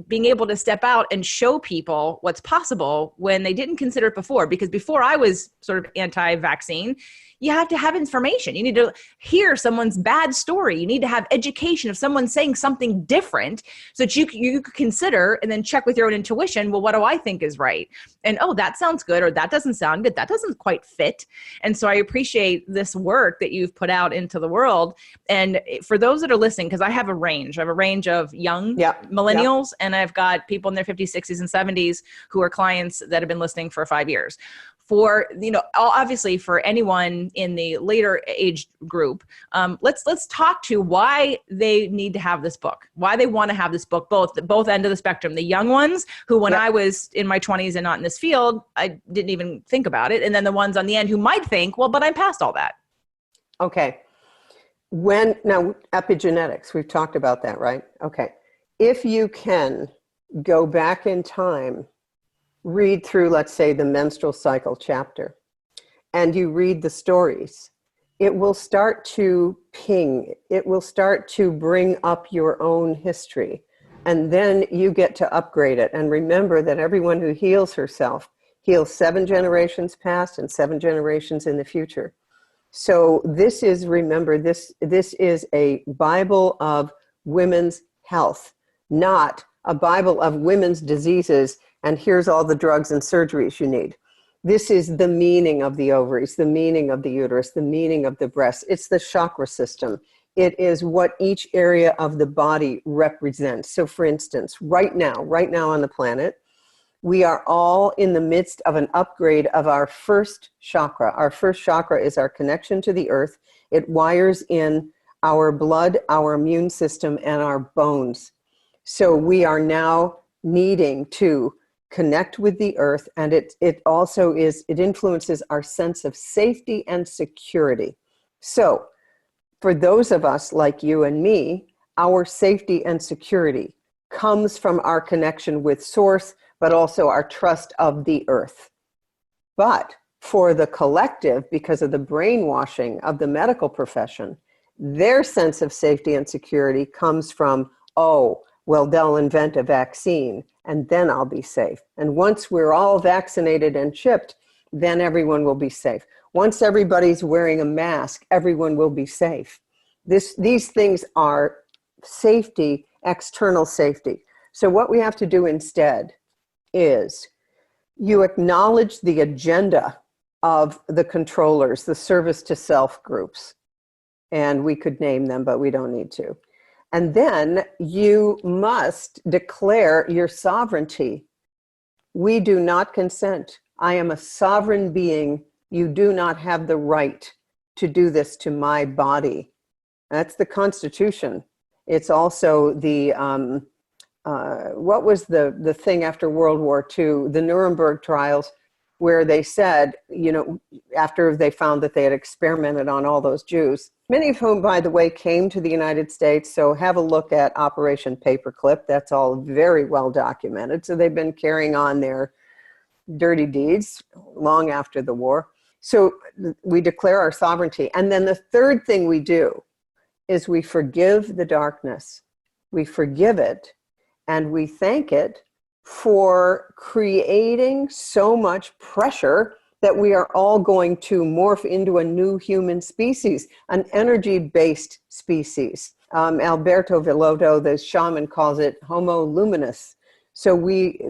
being able to step out and show people what's possible when they didn't consider it before. Because before I was sort of anti-vaccine, you have to have information. You need to hear someone's bad story. You need to have education of someone saying something different so that you could consider and then check with your own intuition. Well, what do I think is right? And, oh, that sounds good, or that doesn't sound good. That doesn't quite fit. And so I appreciate this work that you've put out into the world. And for those that are listening, because I have a range of young millennials, and I've got people in their 50s, 60s, and 70s who are clients that have been listening for 5 years. for, obviously for anyone in the later age group, let's talk to why they need to have this book, why they want to have this book, both end of the spectrum, the young ones who, when I was in my 20s and not in this field, I didn't even think about it. And then the ones on the end who might think, well, but I'm past all that. Okay. Now epigenetics, we've talked about that, right? Okay. If you can go back in time, read through, let's say, the menstrual cycle chapter, and you read the stories, it will start to ping. It will start to bring up your own history. And then you get to upgrade it. And remember that everyone who heals herself heals 7 generations past and 7 generations in the future. So this is, remember, this is a Bible of women's health, not a Bible of women's diseases, and here's all the drugs and surgeries you need. This is the meaning of the ovaries, the meaning of the uterus, the meaning of the breast. It's the chakra system. It is what each area of the body represents. So for instance, right now on the planet, we are all in the midst of an upgrade of our first chakra. Our first chakra is our connection to the earth. It wires in our blood, our immune system, and our bones. So we are now needing to connect with the earth, and it influences our sense of safety and security. So for those of us like you and me, our safety and security comes from our connection with Source, but also our trust of the earth. But for the collective, because of the brainwashing of the medical profession, their sense of safety and security comes from, oh, well, they'll invent a vaccine and then I'll be safe. And once we're all vaccinated and chipped, then everyone will be safe. Once everybody's wearing a mask, everyone will be safe. These things are safety, external safety. So what we have to do instead is you acknowledge the agenda of the controllers, the service to self groups. And we could name them, but we don't need to. And then you must declare your sovereignty. We do not consent. I am a sovereign being. You do not have the right to do this to my body. That's the Constitution. It's also the, what was the thing after World War II, the Nuremberg trials, where they said, after they found that they had experimented on all those Jews, many of whom, by the way, came to the United States. So have a look at Operation Paperclip. That's all very well documented. So they've been carrying on their dirty deeds long after the war. So we declare our sovereignty. And then the third thing we do is we forgive the darkness. We forgive it, and we thank it for creating so much pressure that we are all going to morph into a new human species, an energy-based species. Alberto Villoldo, the shaman, calls it Homo luminous. So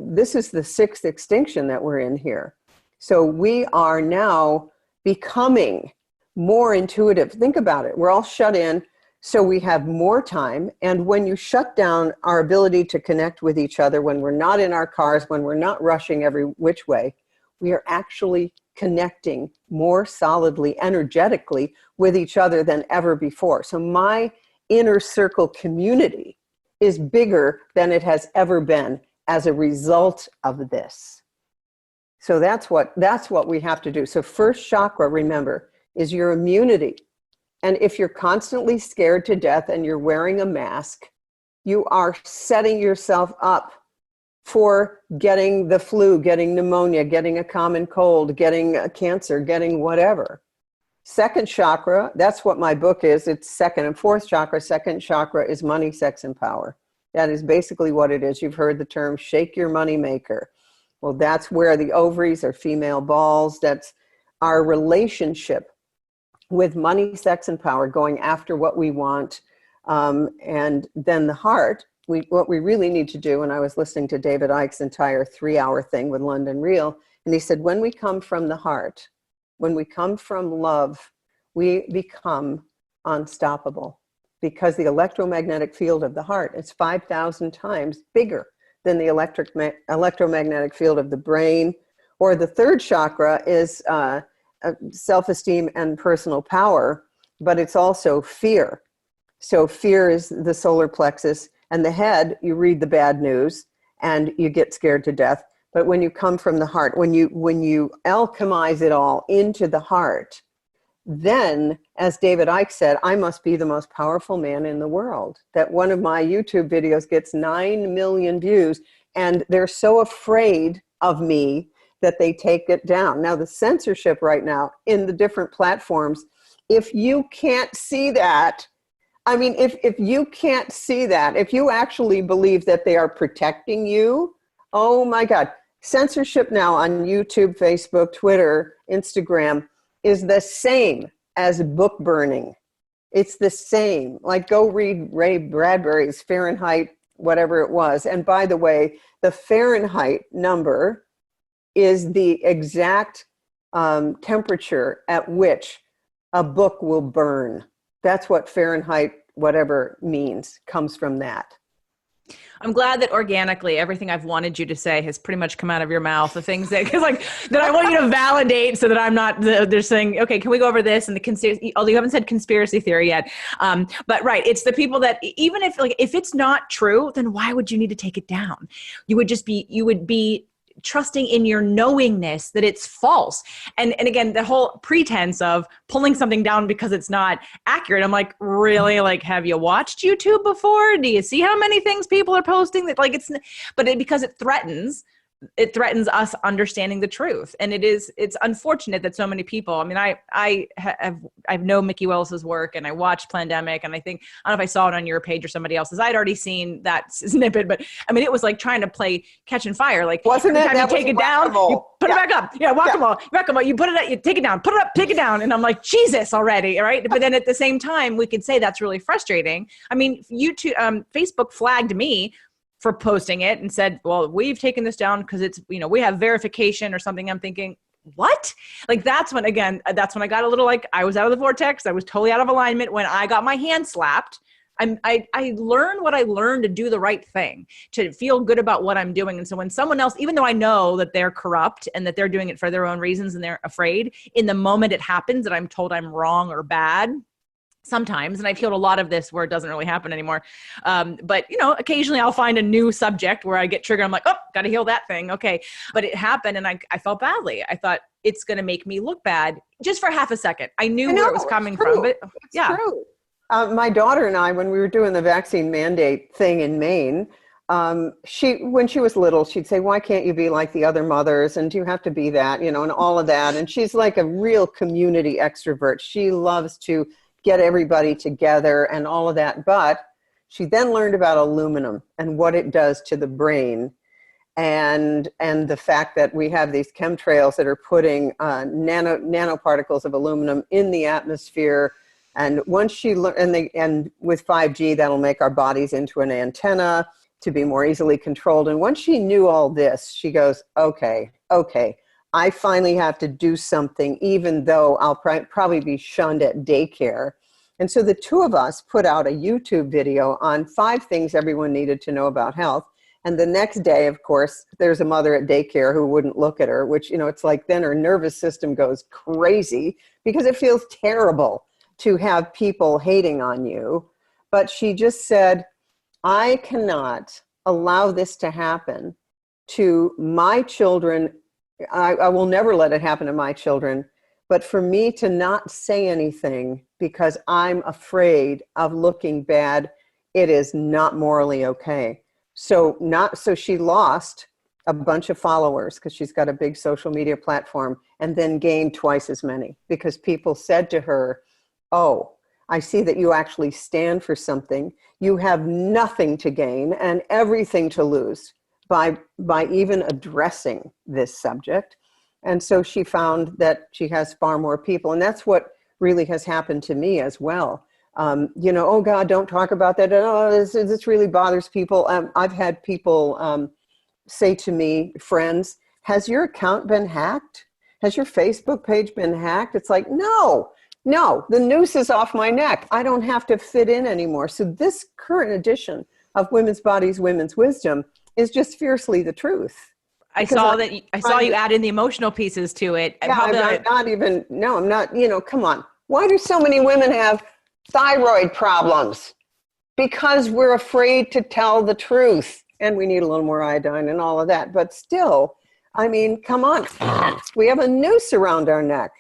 this is the 6th extinction that we're in here. So we are now becoming more intuitive. Think about it. We're all shut in. So we have more time. And when you shut down our ability to connect with each other, when we're not in our cars, when we're not rushing every which way, we are actually connecting more solidly, energetically with each other than ever before. So my inner circle community is bigger than it has ever been as a result of this. So that's what we have to do. So first chakra, remember, is your immunity. And if you're constantly scared to death and you're wearing a mask, you are setting yourself up for getting the flu, getting pneumonia, getting a common cold, getting a cancer, getting whatever. Second chakra, that's what my book is. It's second and fourth chakra. Second chakra is money, sex, and power. That is basically what it is. You've heard the term shake your money maker. Well, that's where the ovaries are female balls. That's our relationship with money, sex, and power, going after what we want. And then the heart, what we really need to do, and I was listening to David Icke's entire 3-hour thing with London Real, and he said, when we come from the heart, when we come from love, we become unstoppable, because the electromagnetic field of the heart is 5,000 times bigger than the electromagnetic field of the brain Or the third chakra is self-esteem and personal power, but it's also fear. So fear is the solar plexus, and the head, you read the bad news and you get scared to death. But when you come from the heart, when you alchemize it all into the heart, then, as David Icke said, I must be the most powerful man in the world. That one of my YouTube videos gets 9 million views, and they're so afraid of me that they take it down. Now, the censorship right now in the different platforms, if you can't see that, I mean, if you can't see that, if you actually believe that they are protecting you, oh my God. Censorship now on YouTube, Facebook, Twitter, Instagram is the same as book burning. It's the same. Like, go read Ray Bradbury's Fahrenheit, whatever it was. And by the way, the Fahrenheit number is the exact temperature at which a book will burn. That's what Fahrenheit, whatever means, comes from that. I'm glad that organically everything I've wanted you to say has pretty much come out of your mouth. The things that, cause like, that I want you to validate so that I'm not, they're saying, okay, can we go over this? And the conspiracy, although you haven't said conspiracy theory yet. But right. It's the people that even if it's not true, then why would you need to take it down? You would be trusting in your knowingness that it's false. And again, the whole pretense of pulling something down because it's not accurate. I'm like, really? Like, have you watched YouTube before? Do you see how many things people are posting that because it threatens us understanding the truth. And it's unfortunate that so many people, I mean, I know Mickey Willis's work and I watched Plandemic, and I don't know if I saw it on your page or somebody else's. I'd already seen that snippet, but I mean, it was like trying to play catch and fire. Like, wasn't it? You take it down, you put it back up. Yeah, whack-a-mole. You put it up, you take it down, put it up, take it down. And I'm like, Jesus already. All right. But then at the same time, we could say that's really frustrating. I mean, Facebook flagged me for posting it and said, well, we've taken this down because it's, we have verification or something. I'm thinking, what? Like, that's when I got a little, like, I was out of the vortex. I was totally out of alignment when I got my hand slapped. I learned what I learned to do the right thing, to feel good about what I'm doing. And so when someone else, even though I know that they're corrupt and that they're doing it for their own reasons and they're afraid, in the moment it happens that I'm told I'm wrong or bad, sometimes, and I've healed a lot of this where it doesn't really happen anymore. But occasionally I'll find a new subject where I get triggered. I'm like, oh, got to heal that thing. Okay. But it happened and I felt badly. I thought it's going to make me look bad just for half a second. I knew where it was coming from, but yeah. True. My daughter and I, when we were doing the vaccine mandate thing in Maine, when she was little, she'd say, why can't you be like the other mothers? And do you have to be that, and all of that. And she's like a real community extrovert. She loves to get everybody together and all of that. But she then learned about aluminum and what it does to the brain, and the fact that we have these chemtrails that are putting nanoparticles of aluminum in the atmosphere. And once she learned, and with 5G, that'll make our bodies into an antenna to be more easily controlled. And once she knew all this, she goes, okay, I finally have to do something, even though I'll probably be shunned at daycare. And so the two of us put out a YouTube video on 5 things everyone needed to know about health. And the next day, of course, there's a mother at daycare who wouldn't look at her, which, it's like then her nervous system goes crazy because it feels terrible to have people hating on you. But she just said, I cannot allow this to happen to my children. I will never let it happen to my children, but for me to not say anything because I'm afraid of looking bad, it is not morally okay. So she lost a bunch of followers because she's got a big social media platform, and then gained twice as many because people said to her, oh, I see that you actually stand for something. You have nothing to gain and everything to lose by even addressing this subject. And so she found that she has far more people. And that's what really has happened to me as well. Oh God, don't talk about that. Oh, this really bothers people. I've had people say to me, friends, has your account been hacked? Has your Facebook page been hacked? It's like, no, the noose is off my neck. I don't have to fit in anymore. So this current edition of Women's Bodies, Women's Wisdom is just fiercely the truth. Because I saw you add in the emotional pieces to it. Yeah, I'm not even, no, I'm not, come on. Why do so many women have thyroid problems? Because we're afraid to tell the truth. And we need a little more iodine and all of that. But still, I mean, come on. We have a noose around our neck.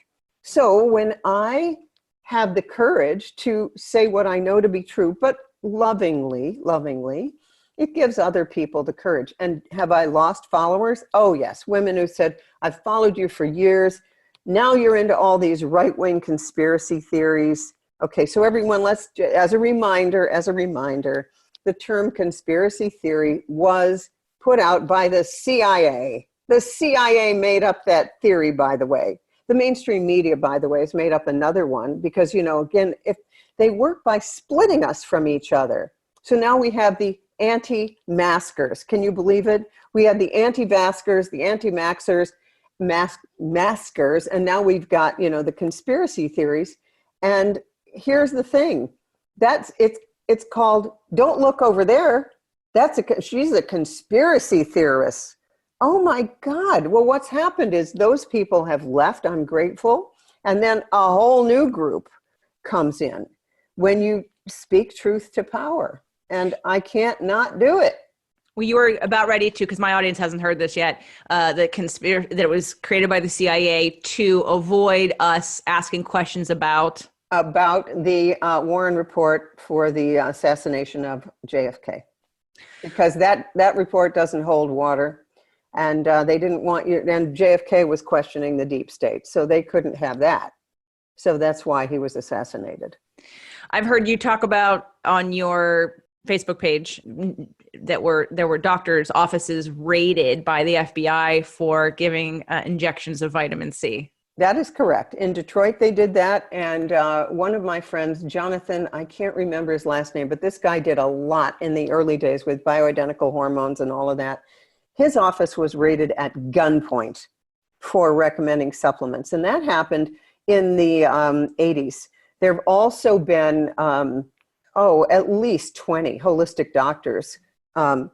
So when I have the courage to say what I know to be true, but lovingly, it gives other people the courage. And have I lost followers? Oh, yes. Women who said, I've followed you for years. Now you're into all these right-wing conspiracy theories. Okay, so everyone, as a reminder, the term conspiracy theory was put out by the CIA. The CIA made up that theory, by the way. The mainstream media, by the way, has made up another one because, again, if they work by splitting us from each other. So now we have the anti-maskers. Can you believe it? We had the anti-vaxxers, the anti-maxers, maskers, and now we've got, the conspiracy theories. And here's the thing. It's called, don't look over there. She's a conspiracy theorist. Oh my God. Well, what's happened is those people have left. I'm grateful. And then a whole new group comes in when you speak truth to power. And I can't not do it. Well, you were about ready to, because my audience hasn't heard this yet, that it was created by the CIA to avoid us asking questions about the Warren report for the assassination of JFK. Because that report doesn't hold water. And they didn't want you, and JFK was questioning the deep state, so they couldn't have that. So that's why he was assassinated. I've heard you talk about on your Facebook page that there were doctors' offices raided by the FBI for giving injections of vitamin C. That is correct. In Detroit, they did that. And one of my friends, Jonathan, I can't remember his last name, but this guy did a lot in the early days with bioidentical hormones and all of that. His office was raided at gunpoint for recommending supplements. And that happened in the 80s. There have also been, at least 20 holistic doctors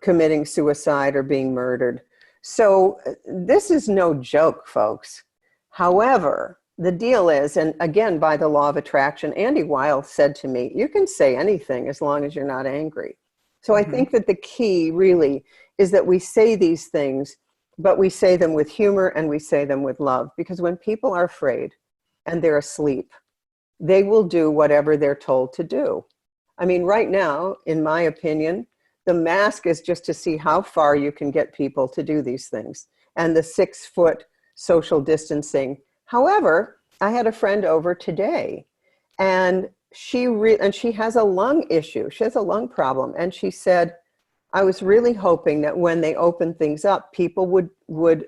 committing suicide or being murdered. So this is no joke, folks. However, the deal is, and again, by the law of attraction, Andy Weil said to me, you can say anything as long as you're not angry. So I think that the key really is that we say these things, but we say them with humor and we say them with love. Because when people are afraid and they're asleep, they will do whatever they're told to do. I mean, right now, in my opinion, the mask is just to see how far you can get people to do these things. And the 6-foot social distancing. However, I had a friend over today and she has a lung issue. She has a lung problem. And she said, I was really hoping that when they open things up, people would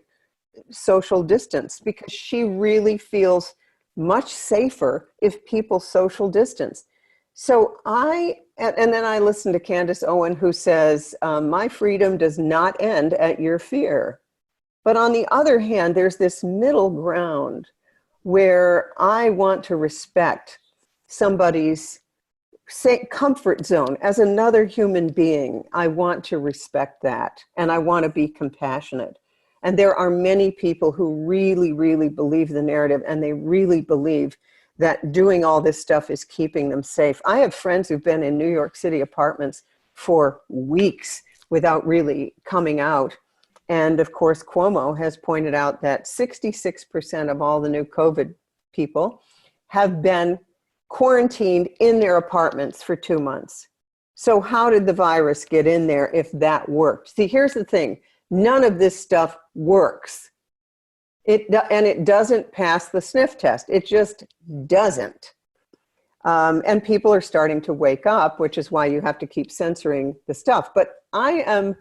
social distance, because she really feels much safer if people social distance. So and then I listened to Candace Owen, who says, my freedom does not end at your fear. But on the other hand, there's this middle ground where I want to respect somebody's comfort zone as another human being. I want to respect that, and I want to be compassionate. And there are many people who really, really believe the narrative, and they really believe that doing all this stuff is keeping them safe. I have friends who've been in New York City apartments for weeks without really coming out. And of course, Cuomo has pointed out that 66% of all the new COVID people have been quarantined in their apartments for 2 months. So how did the virus get in there if that worked? See, here's the thing. None of this stuff works. And it doesn't pass the sniff test. It just doesn't. And people are starting to wake up, which is why you have to keep censoring the stuff. But I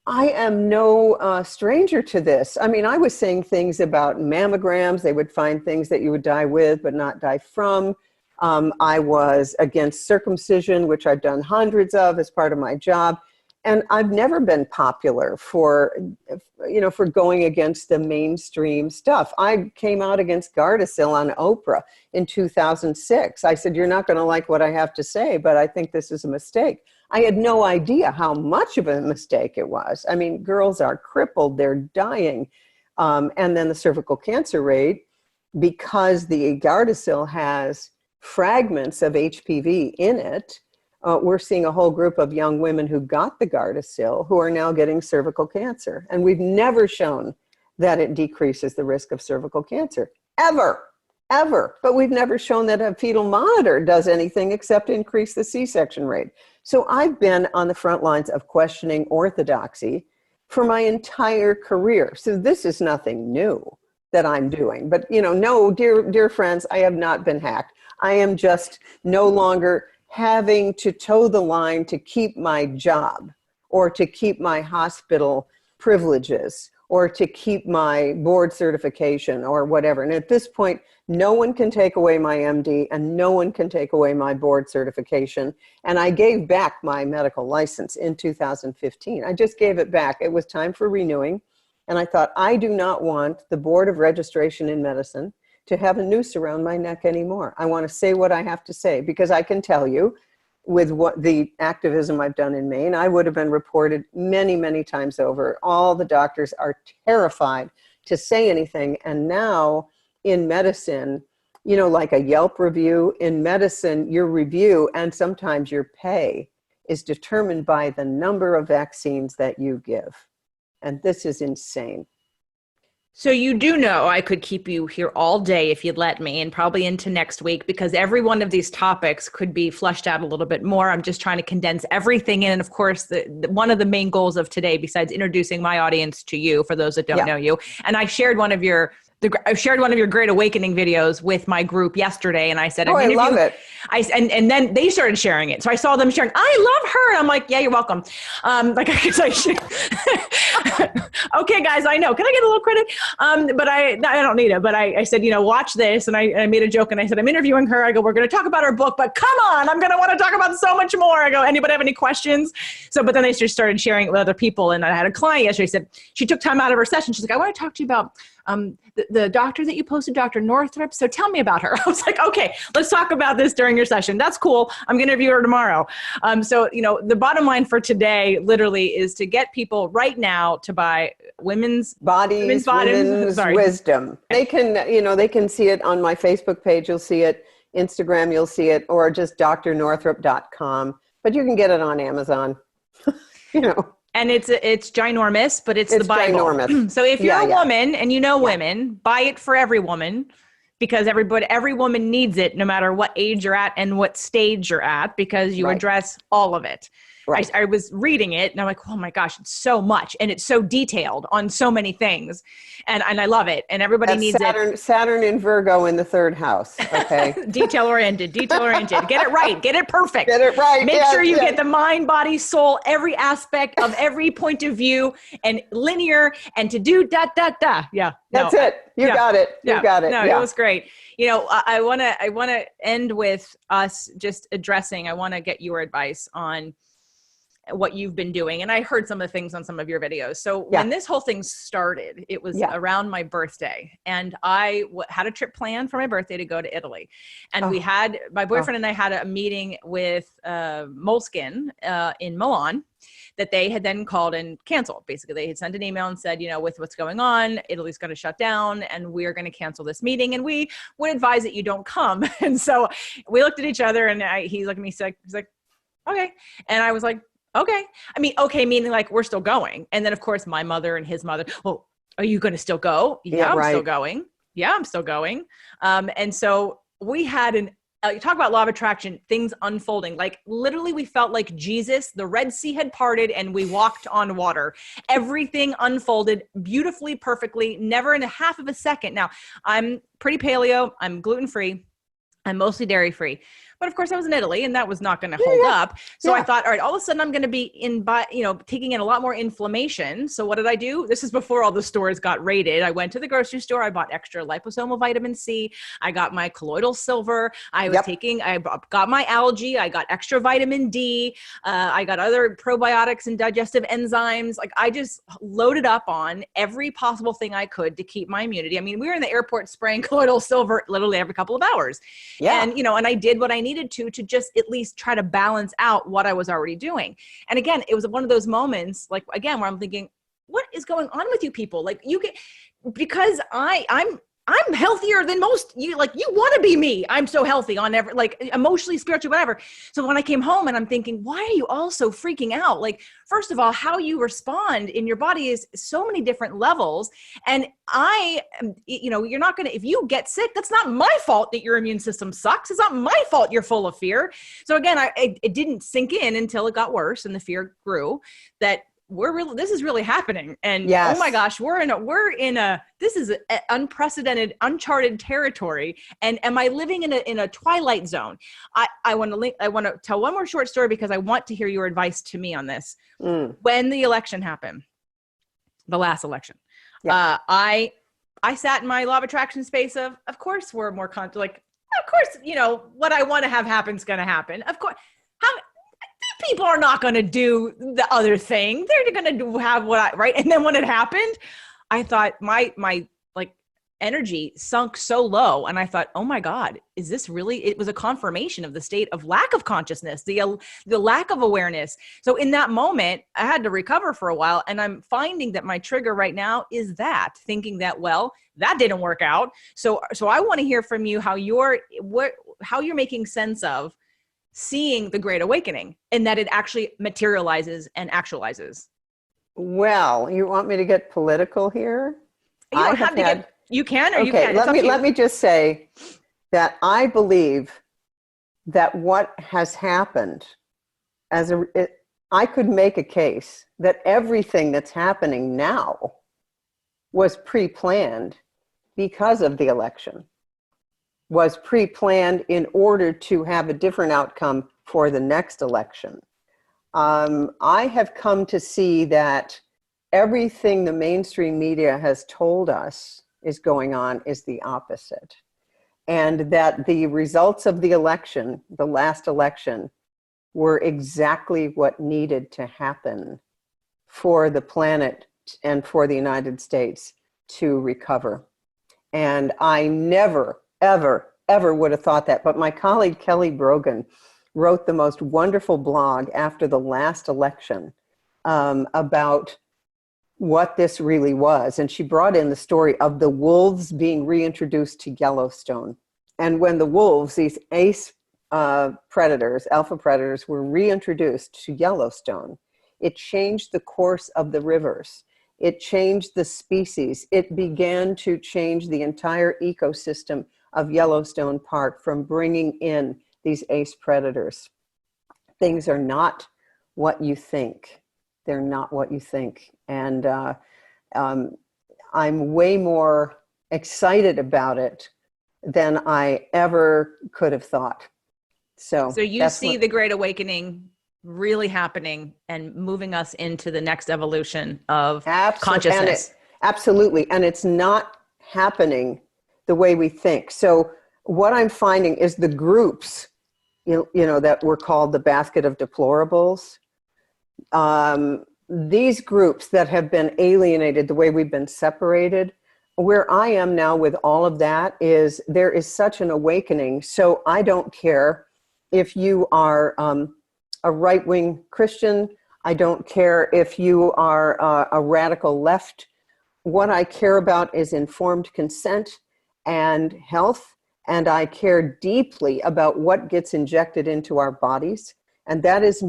am no stranger to this. I mean, I was saying things about mammograms. They would find things that you would die with, but not die from. I was against circumcision, which I've done hundreds of as part of my job. And I've never been popular for going against the mainstream stuff. I came out against Gardasil on Oprah in 2006. I said, you're not going to like what I have to say, but I think this is a mistake. I had no idea how much of a mistake it was. I mean, girls are crippled, they're dying. And then the cervical cancer rate, because the Gardasil has fragments of HPV in it, we're seeing a whole group of young women who got the Gardasil who are now getting cervical cancer. And we've never shown that it decreases the risk of cervical cancer, ever. But we've never shown that a fetal monitor does anything except increase the C-section rate. So I've been on the front lines of questioning orthodoxy for my entire career. So this is nothing new that I'm doing. But, no, dear friends, I have not been hacked. I am just no longer having to toe the line to keep my job or to keep my hospital privileges or to keep my board certification or whatever. And at this point, no one can take away my MD and no one can take away my board certification. And I gave back my medical license in 2015. I just gave it back. It was time for renewing. And I thought, I do not want the Board of Registration in Medicine to have a noose around my neck anymore. I want to say what I have to say, because I can tell you, with what the activism I've done in Maine, I would have been reported many, many times over. All the doctors are terrified to say anything. And now in medicine, like a Yelp review, in medicine, your review and sometimes your pay is determined by the number of vaccines that you give. And this is insane. So you do know I could keep you here all day if you'd let me, and probably into next week, because every one of these topics could be fleshed out a little bit more. I'm just trying to condense everything in. And of course, one of the main goals of today, besides introducing my audience to you, for those that don't know you, and I shared one of your Great Awakening videos with my group yesterday. And I said, I love it. And then they started sharing it. So I saw them sharing, I love her. And I'm like, yeah, you're welcome. Okay, guys, I know. Can I get a little credit? But I don't need it. But I said, watch this. And I made a joke and I said, I'm interviewing her. I go, we're going to talk about her book, but come on, I'm going to want to talk about so much more. I go, anybody have any questions? So, but then they just started sharing it with other people. And I had a client yesterday said, she took time out of her session. She's like, I want to talk to you about the doctor that you posted, Dr. Northrup. So tell me about her. I was like, okay, let's talk about this during your session. That's cool. I'm going to interview her tomorrow. So, the bottom line for today literally is to get people right now to buy women's bodies, women's wisdom. They can, they can see it on my Facebook page. You'll see it. Instagram, you'll see it, or just drnorthrup.com. But you can get it on Amazon, And it's ginormous, but it's the Bible. Ginormous. So if you're a woman and women, buy it for every woman, because every woman needs it, no matter what age you're at and what stage you're at, because you address all of it. Right. I was reading it and I'm like, oh my gosh, it's so much. And it's so detailed on so many things. And I love it. And everybody needs it. Saturn in Virgo in the third house. Okay. Detail oriented. Get it right. Get it perfect. Get it right. Make sure you get the mind, body, soul, every aspect of every point of view, and linear, and to do . Yeah. That's it. You got it. You got it. No, it was great. I want to end with us just addressing, I want to get your advice on what you've been doing. And I heard some of the things on some of your videos. So when this whole thing started, it was around my birthday, and I had a trip planned for my birthday to go to Italy. And we had, my boyfriend and I had a meeting with Moleskine in Milan that they had then called and canceled. Basically, they had sent an email and said, with what's going on, Italy's going to shut down and we're going to cancel this meeting. And we would advise that you don't come. And so we looked at each other and he looked at me, he's like, okay. And I was like, okay. I mean, okay, meaning like we're still going. And then of course my mother and his mother, well, are you going to still go? Yeah, I'm still going. Yeah, I'm still going. And so we had you talk about law of attraction, things unfolding. Like literally we felt like Jesus, the Red Sea had parted and we walked on water. Everything unfolded beautifully, perfectly, never in a half of a second. Now I'm pretty paleo. I'm gluten-free. I'm mostly dairy-free. But of course I was in Italy and that was not going to hold up. So I thought, all right, all of a sudden I'm going to be taking in a lot more inflammation. So what did I do? This is before all the stores got raided. I went to the grocery store. I bought extra liposomal vitamin C. I got my colloidal silver. I got my algae. I got extra vitamin D. I got other probiotics and digestive enzymes. Like I just loaded up on every possible thing I could to keep my immunity. I mean, we were in the airport spraying colloidal silver literally every couple of hours. Yeah. And, and I did what I needed needed to just at least try to balance out what I was already doing. And again, it was one of those moments, like, again, where I'm thinking, what is going on with you people? Like, you get, because I'm healthier than most. You want to be me. I'm so healthy on every, like, emotionally, spiritually, whatever. So when I came home and I'm thinking, why are you all so freaking out? Like, first of all, how you respond in your body is so many different levels. And you're not going to, if you get sick, that's not my fault that your immune system sucks. It's not my fault you're full of fear. So again, it didn't sink in until it got worse and the fear grew that this is really happening. And yes. Oh my gosh, this is a unprecedented, uncharted territory. And am I living in a twilight zone? I want to tell one more short story because I want to hear your advice to me on this. When the election happened, the last election, I sat in my law of attraction space of course, we're more of course, what I want to have happen is going to happen. Of course, people are not going to do the other thing. They're going to have right. And then when it happened, I thought my energy sunk so low. And I thought, oh my God, is this really, it was a confirmation of the state of lack of consciousness, the lack of awareness. So in that moment, I had to recover for a while. And I'm finding that my trigger right now is thinking that, well, that didn't work out. So I want to hear from you how you're making sense of seeing the Great Awakening and that it actually materializes and actualizes. Well, you want me to get political here? You don't have to get, you can, or you can. Let me just say that I believe that what has happened I could make a case that everything that's happening now was pre-planned because of the election. Was pre-planned in order to have a different outcome for the next election. I have come to see that everything the mainstream media has told us is going on is the opposite. And that the results of the election, the last election, were exactly what needed to happen for the planet and for the United States to recover. And I never, ever would have thought that. But my colleague Kelly Brogan wrote the most wonderful blog after the last election about what this really was. And she brought in the story of the wolves being reintroduced to Yellowstone. And when the wolves, these ace predators, alpha predators, were reintroduced to Yellowstone, it changed the course of the rivers. It changed the species. It began to change the entire ecosystem of Yellowstone Park from bringing in these ace predators. Things are not what you think. They're not what you think. And I'm way more excited about it than I ever could have thought. So you see the Great Awakening really happening and moving us into the next evolution of consciousness. Absolutely. And it's not happening the way we think. So what I'm finding is the groups, that were called the basket of deplorables, these groups that have been alienated the way we've been separated, where I am now with all of that is there is such an awakening. So I don't care if you are a right-wing Christian. I don't care if you are a radical left. What I care about is informed consent and health. And I care deeply about what gets injected into our bodies. And that is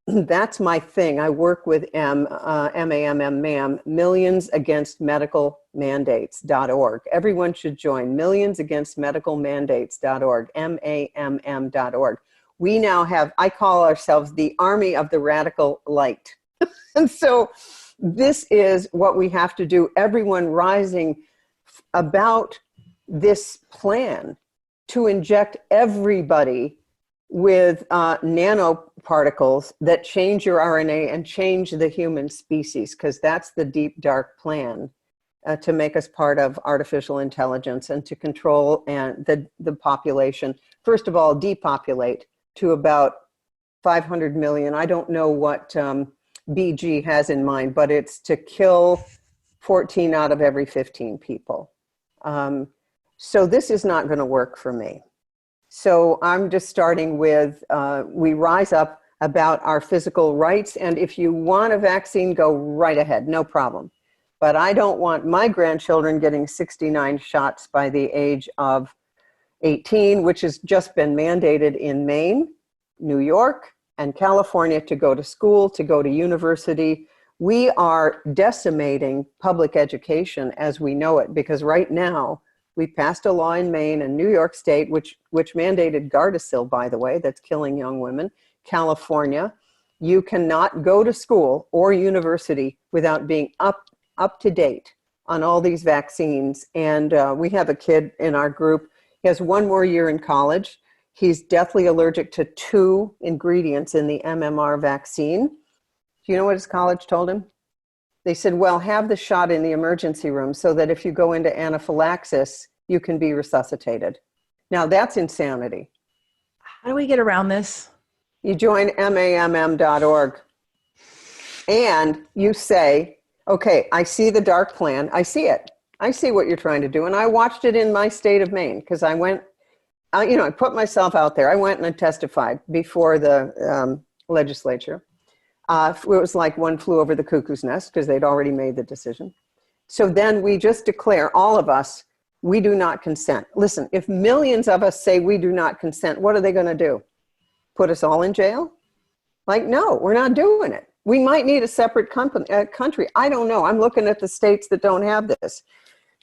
that's my thing. I work with MAM, Millions Against Medical Mandates.org. Everyone should join Millions Against Medical Mandates.org, MAMM.org. We now have, I call ourselves the Army of the Radical Light. And so this is what we have to do. Everyone rising about this plan to inject everybody with nanoparticles that change your RNA and change the human species, because that's the deep, dark plan to make us part of artificial intelligence and to control the population. First of all, depopulate to about 500 million. I don't know what BG has in mind, but it's to kill 14 out of every 15 people. So this is not going to work for me. So I'm just starting with, we rise up about our physical rights. And if you want a vaccine, go right ahead, no problem. But I don't want my grandchildren getting 69 shots by the age of 18, which has just been mandated in Maine, New York, and California to go to school, to go to university. We are decimating public education as we know it, because right now we passed a law in Maine and New York State, which mandated Gardasil, by the way, that's killing young women. California, you cannot go to school or university without being up to date on all these vaccines. And we have a kid in our group. He has one more year in college. He's deathly allergic to 2 ingredients in the MMR vaccine. Do you know what his college told him? They said, well, have the shot in the emergency room so that if you go into anaphylaxis, you can be resuscitated. Now that's insanity. How do we get around this? You join MAMM.org and you say, okay, I see the dark plan. I see it. I see what you're trying to do. And I watched it in my state of Maine because I went, I put myself out there. I went and I testified before the legislature. It was like one flew over the cuckoo's nest because they'd already made the decision. So then we just declare, all of us, we do not consent. Listen, if millions of us say we do not consent, what are they going to do? Put us all in jail? Like, no, we're not doing it. We might need a separate country. I don't know. I'm looking at the states that don't have this.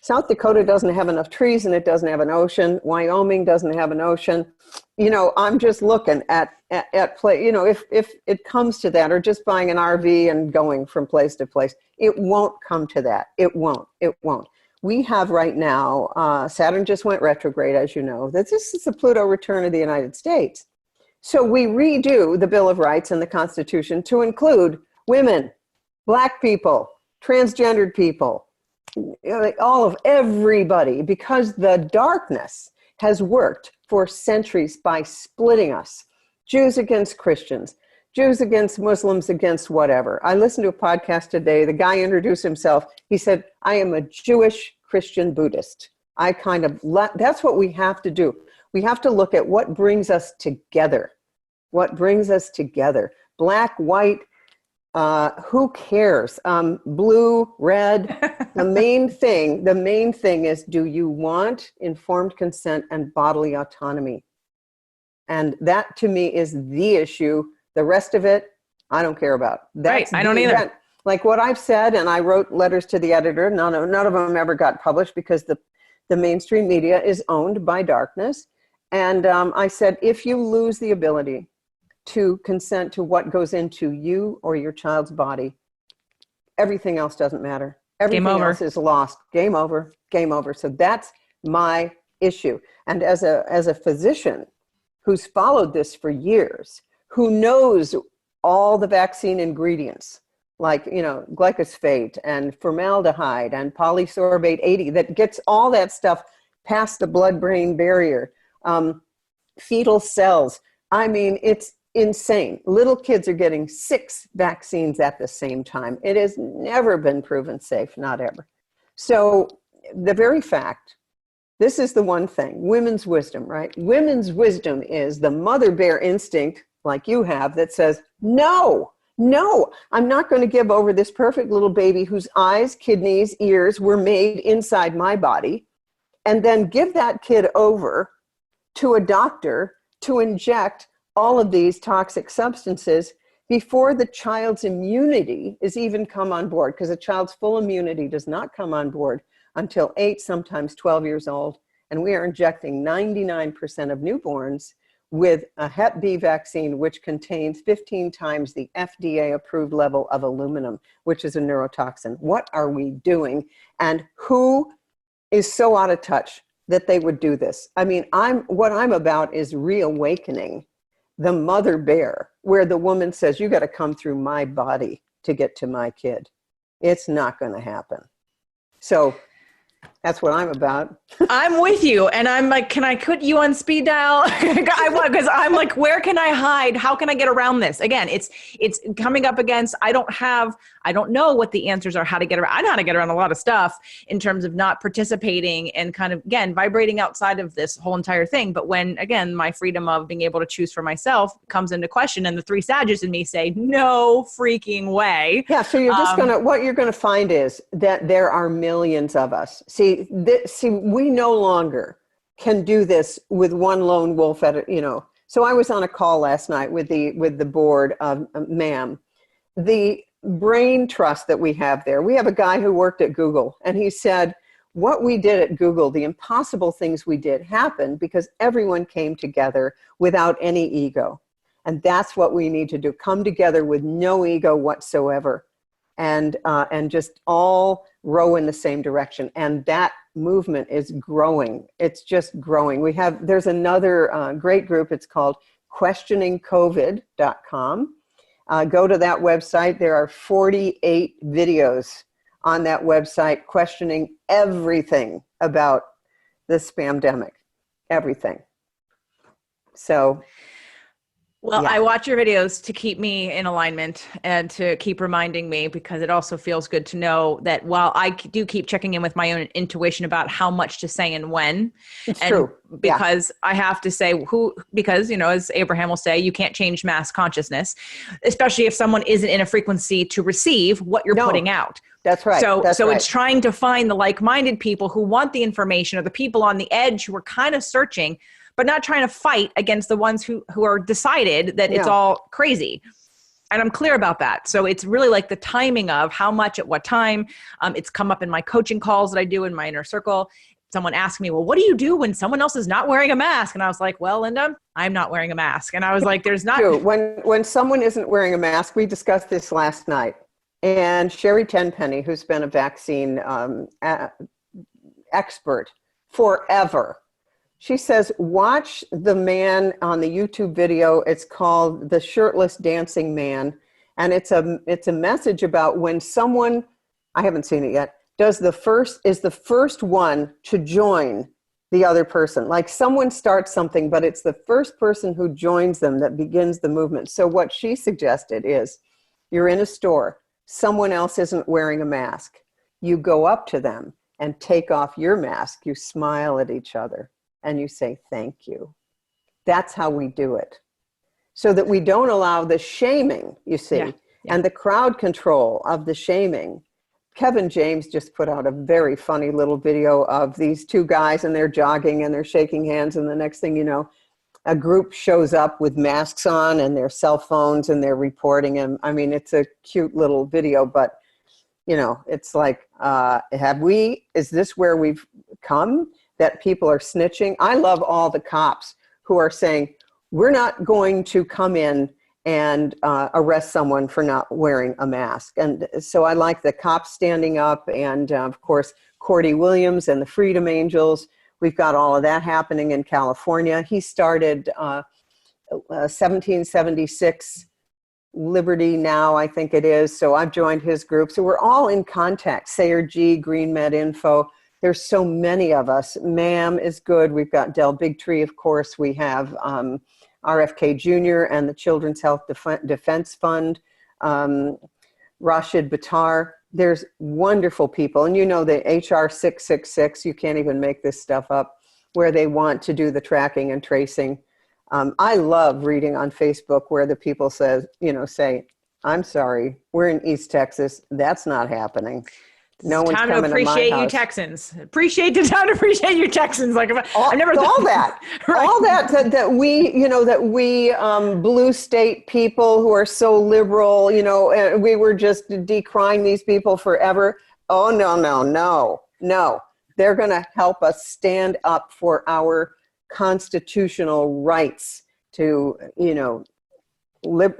South Dakota doesn't have enough trees and it doesn't have an ocean. Wyoming doesn't have an ocean. I'm just looking at play, if it comes to that, or just buying an RV and going from place to place, it won't come to that. It won't. We have right now, Saturn just went retrograde, as you know. This is the Pluto return of the United States. So we redo the Bill of Rights and the Constitution to include women, Black people, transgendered people, all of everybody, because the darkness has worked for centuries by splitting us. Jews against Christians, Jews against Muslims, against whatever. I listened to a podcast today. The guy introduced himself. He said, I am a Jewish Christian Buddhist. That's what we have to do. We have to look at what brings us together. What brings us together? Black, white, who cares? Blue, red. The main thing is, do you want informed consent and bodily autonomy? And that to me is the issue. The rest of it, I don't care about. Right, I don't either. Like what I've said, and I wrote letters to the editor, none of them ever got published because the mainstream media is owned by darkness. And I said, if you lose the ability to consent to what goes into you or your child's body, everything else doesn't matter. Everything else is lost. Game over. Game over. So that's my issue. And as a physician who's followed this for years, who knows all the vaccine ingredients, like, glyphosate and formaldehyde and polysorbate 80, that gets all that stuff past the blood-brain barrier, fetal cells. I mean, it's insane. Little kids are getting 6 vaccines at the same time. It has never been proven safe, not ever. So the very fact, this is the one thing, women's wisdom, right? Women's wisdom is the mother bear instinct, like you have, that says, no, I'm not going to give over this perfect little baby whose eyes, kidneys, ears were made inside my body, and then give that kid over to a doctor to inject all of these toxic substances before the child's immunity is even come on board, because a child's full immunity does not come on board until 8, sometimes 12 years old. And we are injecting 99% of newborns with a Hep B vaccine, which contains 15 times the FDA approved level of aluminum, which is a neurotoxin. What are we doing? And who is so out of touch that they would do this? I mean, what I'm about is reawakening the mother bear, where the woman says, you got to come through my body to get to my kid. It's not going to happen. So That's what I'm about. I'm with you. And I'm like, can I put you on speed dial? I want, because I'm like, where can I hide? How can I get around this? Again, it's coming up against, I don't know what the answers are, how to get around. I know how to get around a lot of stuff in terms of not participating and kind of, again, vibrating outside of this whole entire thing. But when, again, my freedom of being able to choose for myself comes into question, and the three Sages in me say, no freaking way. Yeah. So you're just what you're going to find is that there are millions of us. See, we no longer can do this with one lone wolf So I was on a call last night with the board of MAM. The brain trust that we have there. We have a guy who worked at Google, and he said, what we did at Google, the impossible things we did happened because everyone came together without any ego. And that's what we need to do. Come together with no ego whatsoever, and just all row in the same direction. And that movement is growing. It's just growing. There's another great group. It's called questioningcovid.com. Go to that website. There are 48 videos on that website questioning everything about this spamdemic, everything. So, well, yeah. I watch your videos to keep me in alignment and to keep reminding me, because it also feels good to know that while I do keep checking in with my own intuition about how much to say and when, It's and true. because I have to say because, as Abraham will say, you can't change mass consciousness, especially if someone isn't in a frequency to receive what you're putting out. That's right. So right. It's trying to find the like-minded people who want the information, or the people on the edge who are kind of searching, but not trying to fight against the ones who are decided that it's all crazy. And I'm clear about that. So it's really like the timing of how much at what time. It's come up in my coaching calls that I do in my inner circle. Someone asked me, well, what do you do when someone else is not wearing a mask? And I was like, well, Linda, I'm not wearing a mask. And I was like, there's not. When someone isn't wearing a mask, we discussed this last night. And Sherry Tenpenny, who's been a vaccine expert forever, she says, watch the man on the YouTube video. It's called The Shirtless Dancing Man. And it's a message about when someone, I haven't seen it yet, is the first one to join the other person. Like someone starts something, but it's the first person who joins them that begins the movement. So what she suggested is, you're in a store, someone else isn't wearing a mask. You go up to them and take off your mask. You smile at each other. And you say, thank you. That's how we do it. So that we don't allow the shaming, you see, and the crowd control of the shaming. Kevin James just put out a very funny little video of these two guys, and they're jogging and they're shaking hands. And the next thing you know, a group shows up with masks on and their cell phones, and they're reporting him. I mean, it's a cute little video, but it's like, is this where we've come? That people are snitching. I love all the cops who are saying, we're not going to come in and arrest someone for not wearing a mask. And so I like the cops standing up, and of course, Cordy Williams and the Freedom Angels. We've got all of that happening in California. He started 1776 Liberty Now, I think it is. So I've joined his group. So we're all in contact. Sayer G, Green Med Info. There's so many of us. MAM is good. We've got Del Bigtree, of course. We have RFK Jr. and the Children's Health Defense Fund, Rashid Buttar. There's wonderful people. And the HR 666, you can't even make this stuff up, where they want to do the tracking and tracing. I love reading on Facebook where the people say, I'm sorry, we're in East Texas. That's not happening. No one's coming to my house. Appreciate you Texans. Appreciate you Texans. Like I've never all that, right. All that we blue state people who are so liberal, we were just decrying these people forever. Oh, no. They're going to help us stand up for our constitutional rights to,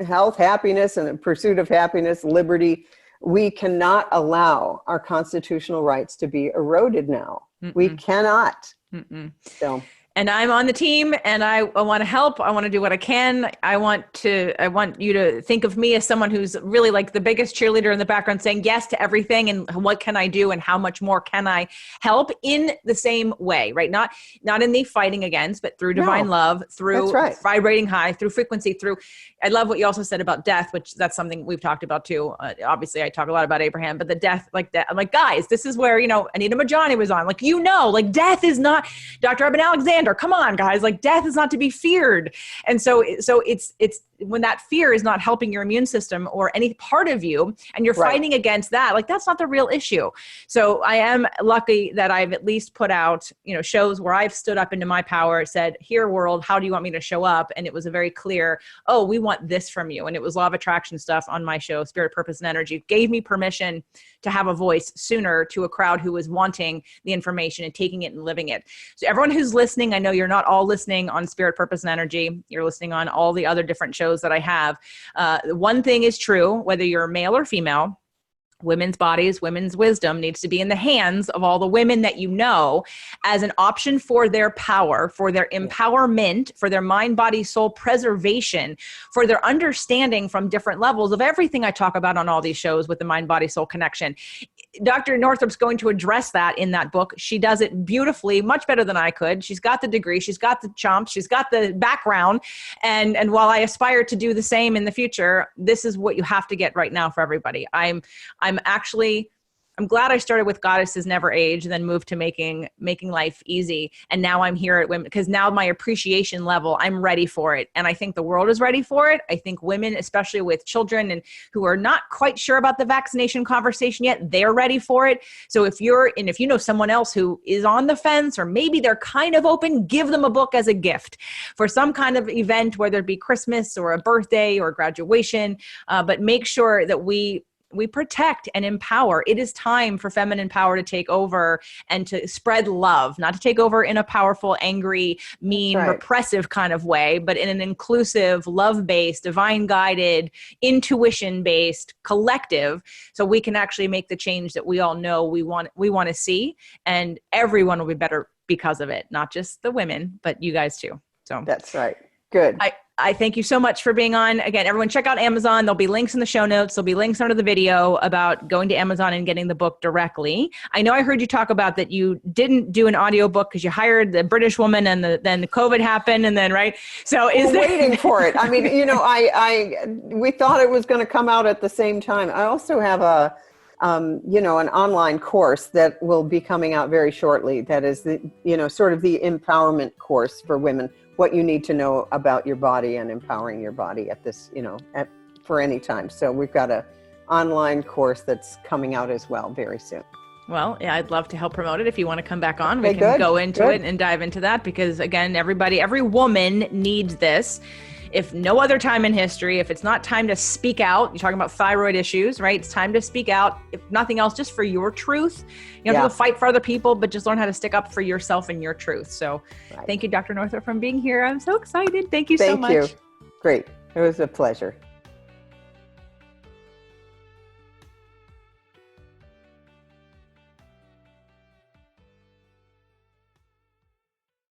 health, happiness, and the pursuit of happiness, liberty. We cannot allow our constitutional rights to be eroded now. We cannot. Mm-mm. So, And I'm on the team, and I want to help. I want to do what I can. I want you to think of me as someone who's really like the biggest cheerleader in the background saying yes to everything. And what can I do? And how much more can I help in the same way, right? Not in the fighting against, but through divine love, through vibrating high, through frequency, I love what you also said about death, which that's something we've talked about too. Obviously I talk a lot about Abraham, but the death, like that, I'm like, guys, this is where, Anita Majani was on, like, like death is not Dr. Eben Alexander. Come on, guys. Like, death is not to be feared. And so it's when that fear is not helping your immune system or any part of you, and you're fighting against that, like, that's not the real issue. So I am lucky that I've at least put out, shows where I've stood up into my power, said, here world, how do you want me to show up? And it was a very clear, oh, we want this from you. And it was law of attraction stuff on my show, Spirit, Purpose, and Energy. It gave me permission to have a voice sooner to a crowd who was wanting the information and taking it and living it. So everyone who's listening, I know you're not all listening on Spirit, Purpose, and Energy. You're listening on all the other different shows that I have. One thing is true, whether you're male or female, women's bodies, women's wisdom needs to be in the hands of all the women that you know as an option for their power, for their empowerment, for their mind, body, soul preservation, for their understanding from different levels of everything I talk about on all these shows with the mind, body, soul connection. Dr. Northrup's going to address that in that book. She does it beautifully, much better than I could. She's got the degree, she's got the chomps, she's got the background. And while I aspire to do the same in the future, this is what you have to get right now for everybody. I'm glad I started with Goddesses Never Age and then moved to making life easy. And now I'm here at Women, because now my appreciation level, I'm ready for it. And I think the world is ready for it. I think women, especially with children and who are not quite sure about the vaccination conversation yet, they're ready for it. So if you know someone else who is on the fence, or maybe they're kind of open, give them a book as a gift for some kind of event, whether it be Christmas or a birthday or graduation. But make sure that we protect and empower. It is time for feminine power to take over and to spread love, not to take over in a powerful, angry, mean, repressive kind of way, but in an inclusive, love-based, divine-guided, intuition-based collective, so we can actually make the change that we all know we want to see, and everyone will be better because of it, not just the women, but you guys too. So that's right. Good. I thank you so much for being on. Again, everyone check out Amazon. There'll be links in the show notes. There'll be links under the video about going to Amazon and getting the book directly. I know I heard you talk about that you didn't do an audiobook because you hired the British woman and then the COVID happened and then, right? So waiting for it. I mean, we thought it was going to come out at the same time. I also have an online course that will be coming out very shortly. That is sort of the empowerment course for women. What you need to know about your body and empowering your body at this, for any time. So we've got an online course that's coming out as well very soon. Well, yeah, I'd love to help promote it. If you want to come back on, we can go into it and dive into that, because again, every woman needs this. If no other time in history, if it's not time to speak out, you're talking about thyroid issues, right? It's time to speak out, if nothing else, just for your truth. You don't have to fight for other people, but just learn how to stick up for yourself and your truth. So Thank you, Dr. Northrup, for being here. I'm so excited. Thank you so much. Thank you. Great. It was a pleasure.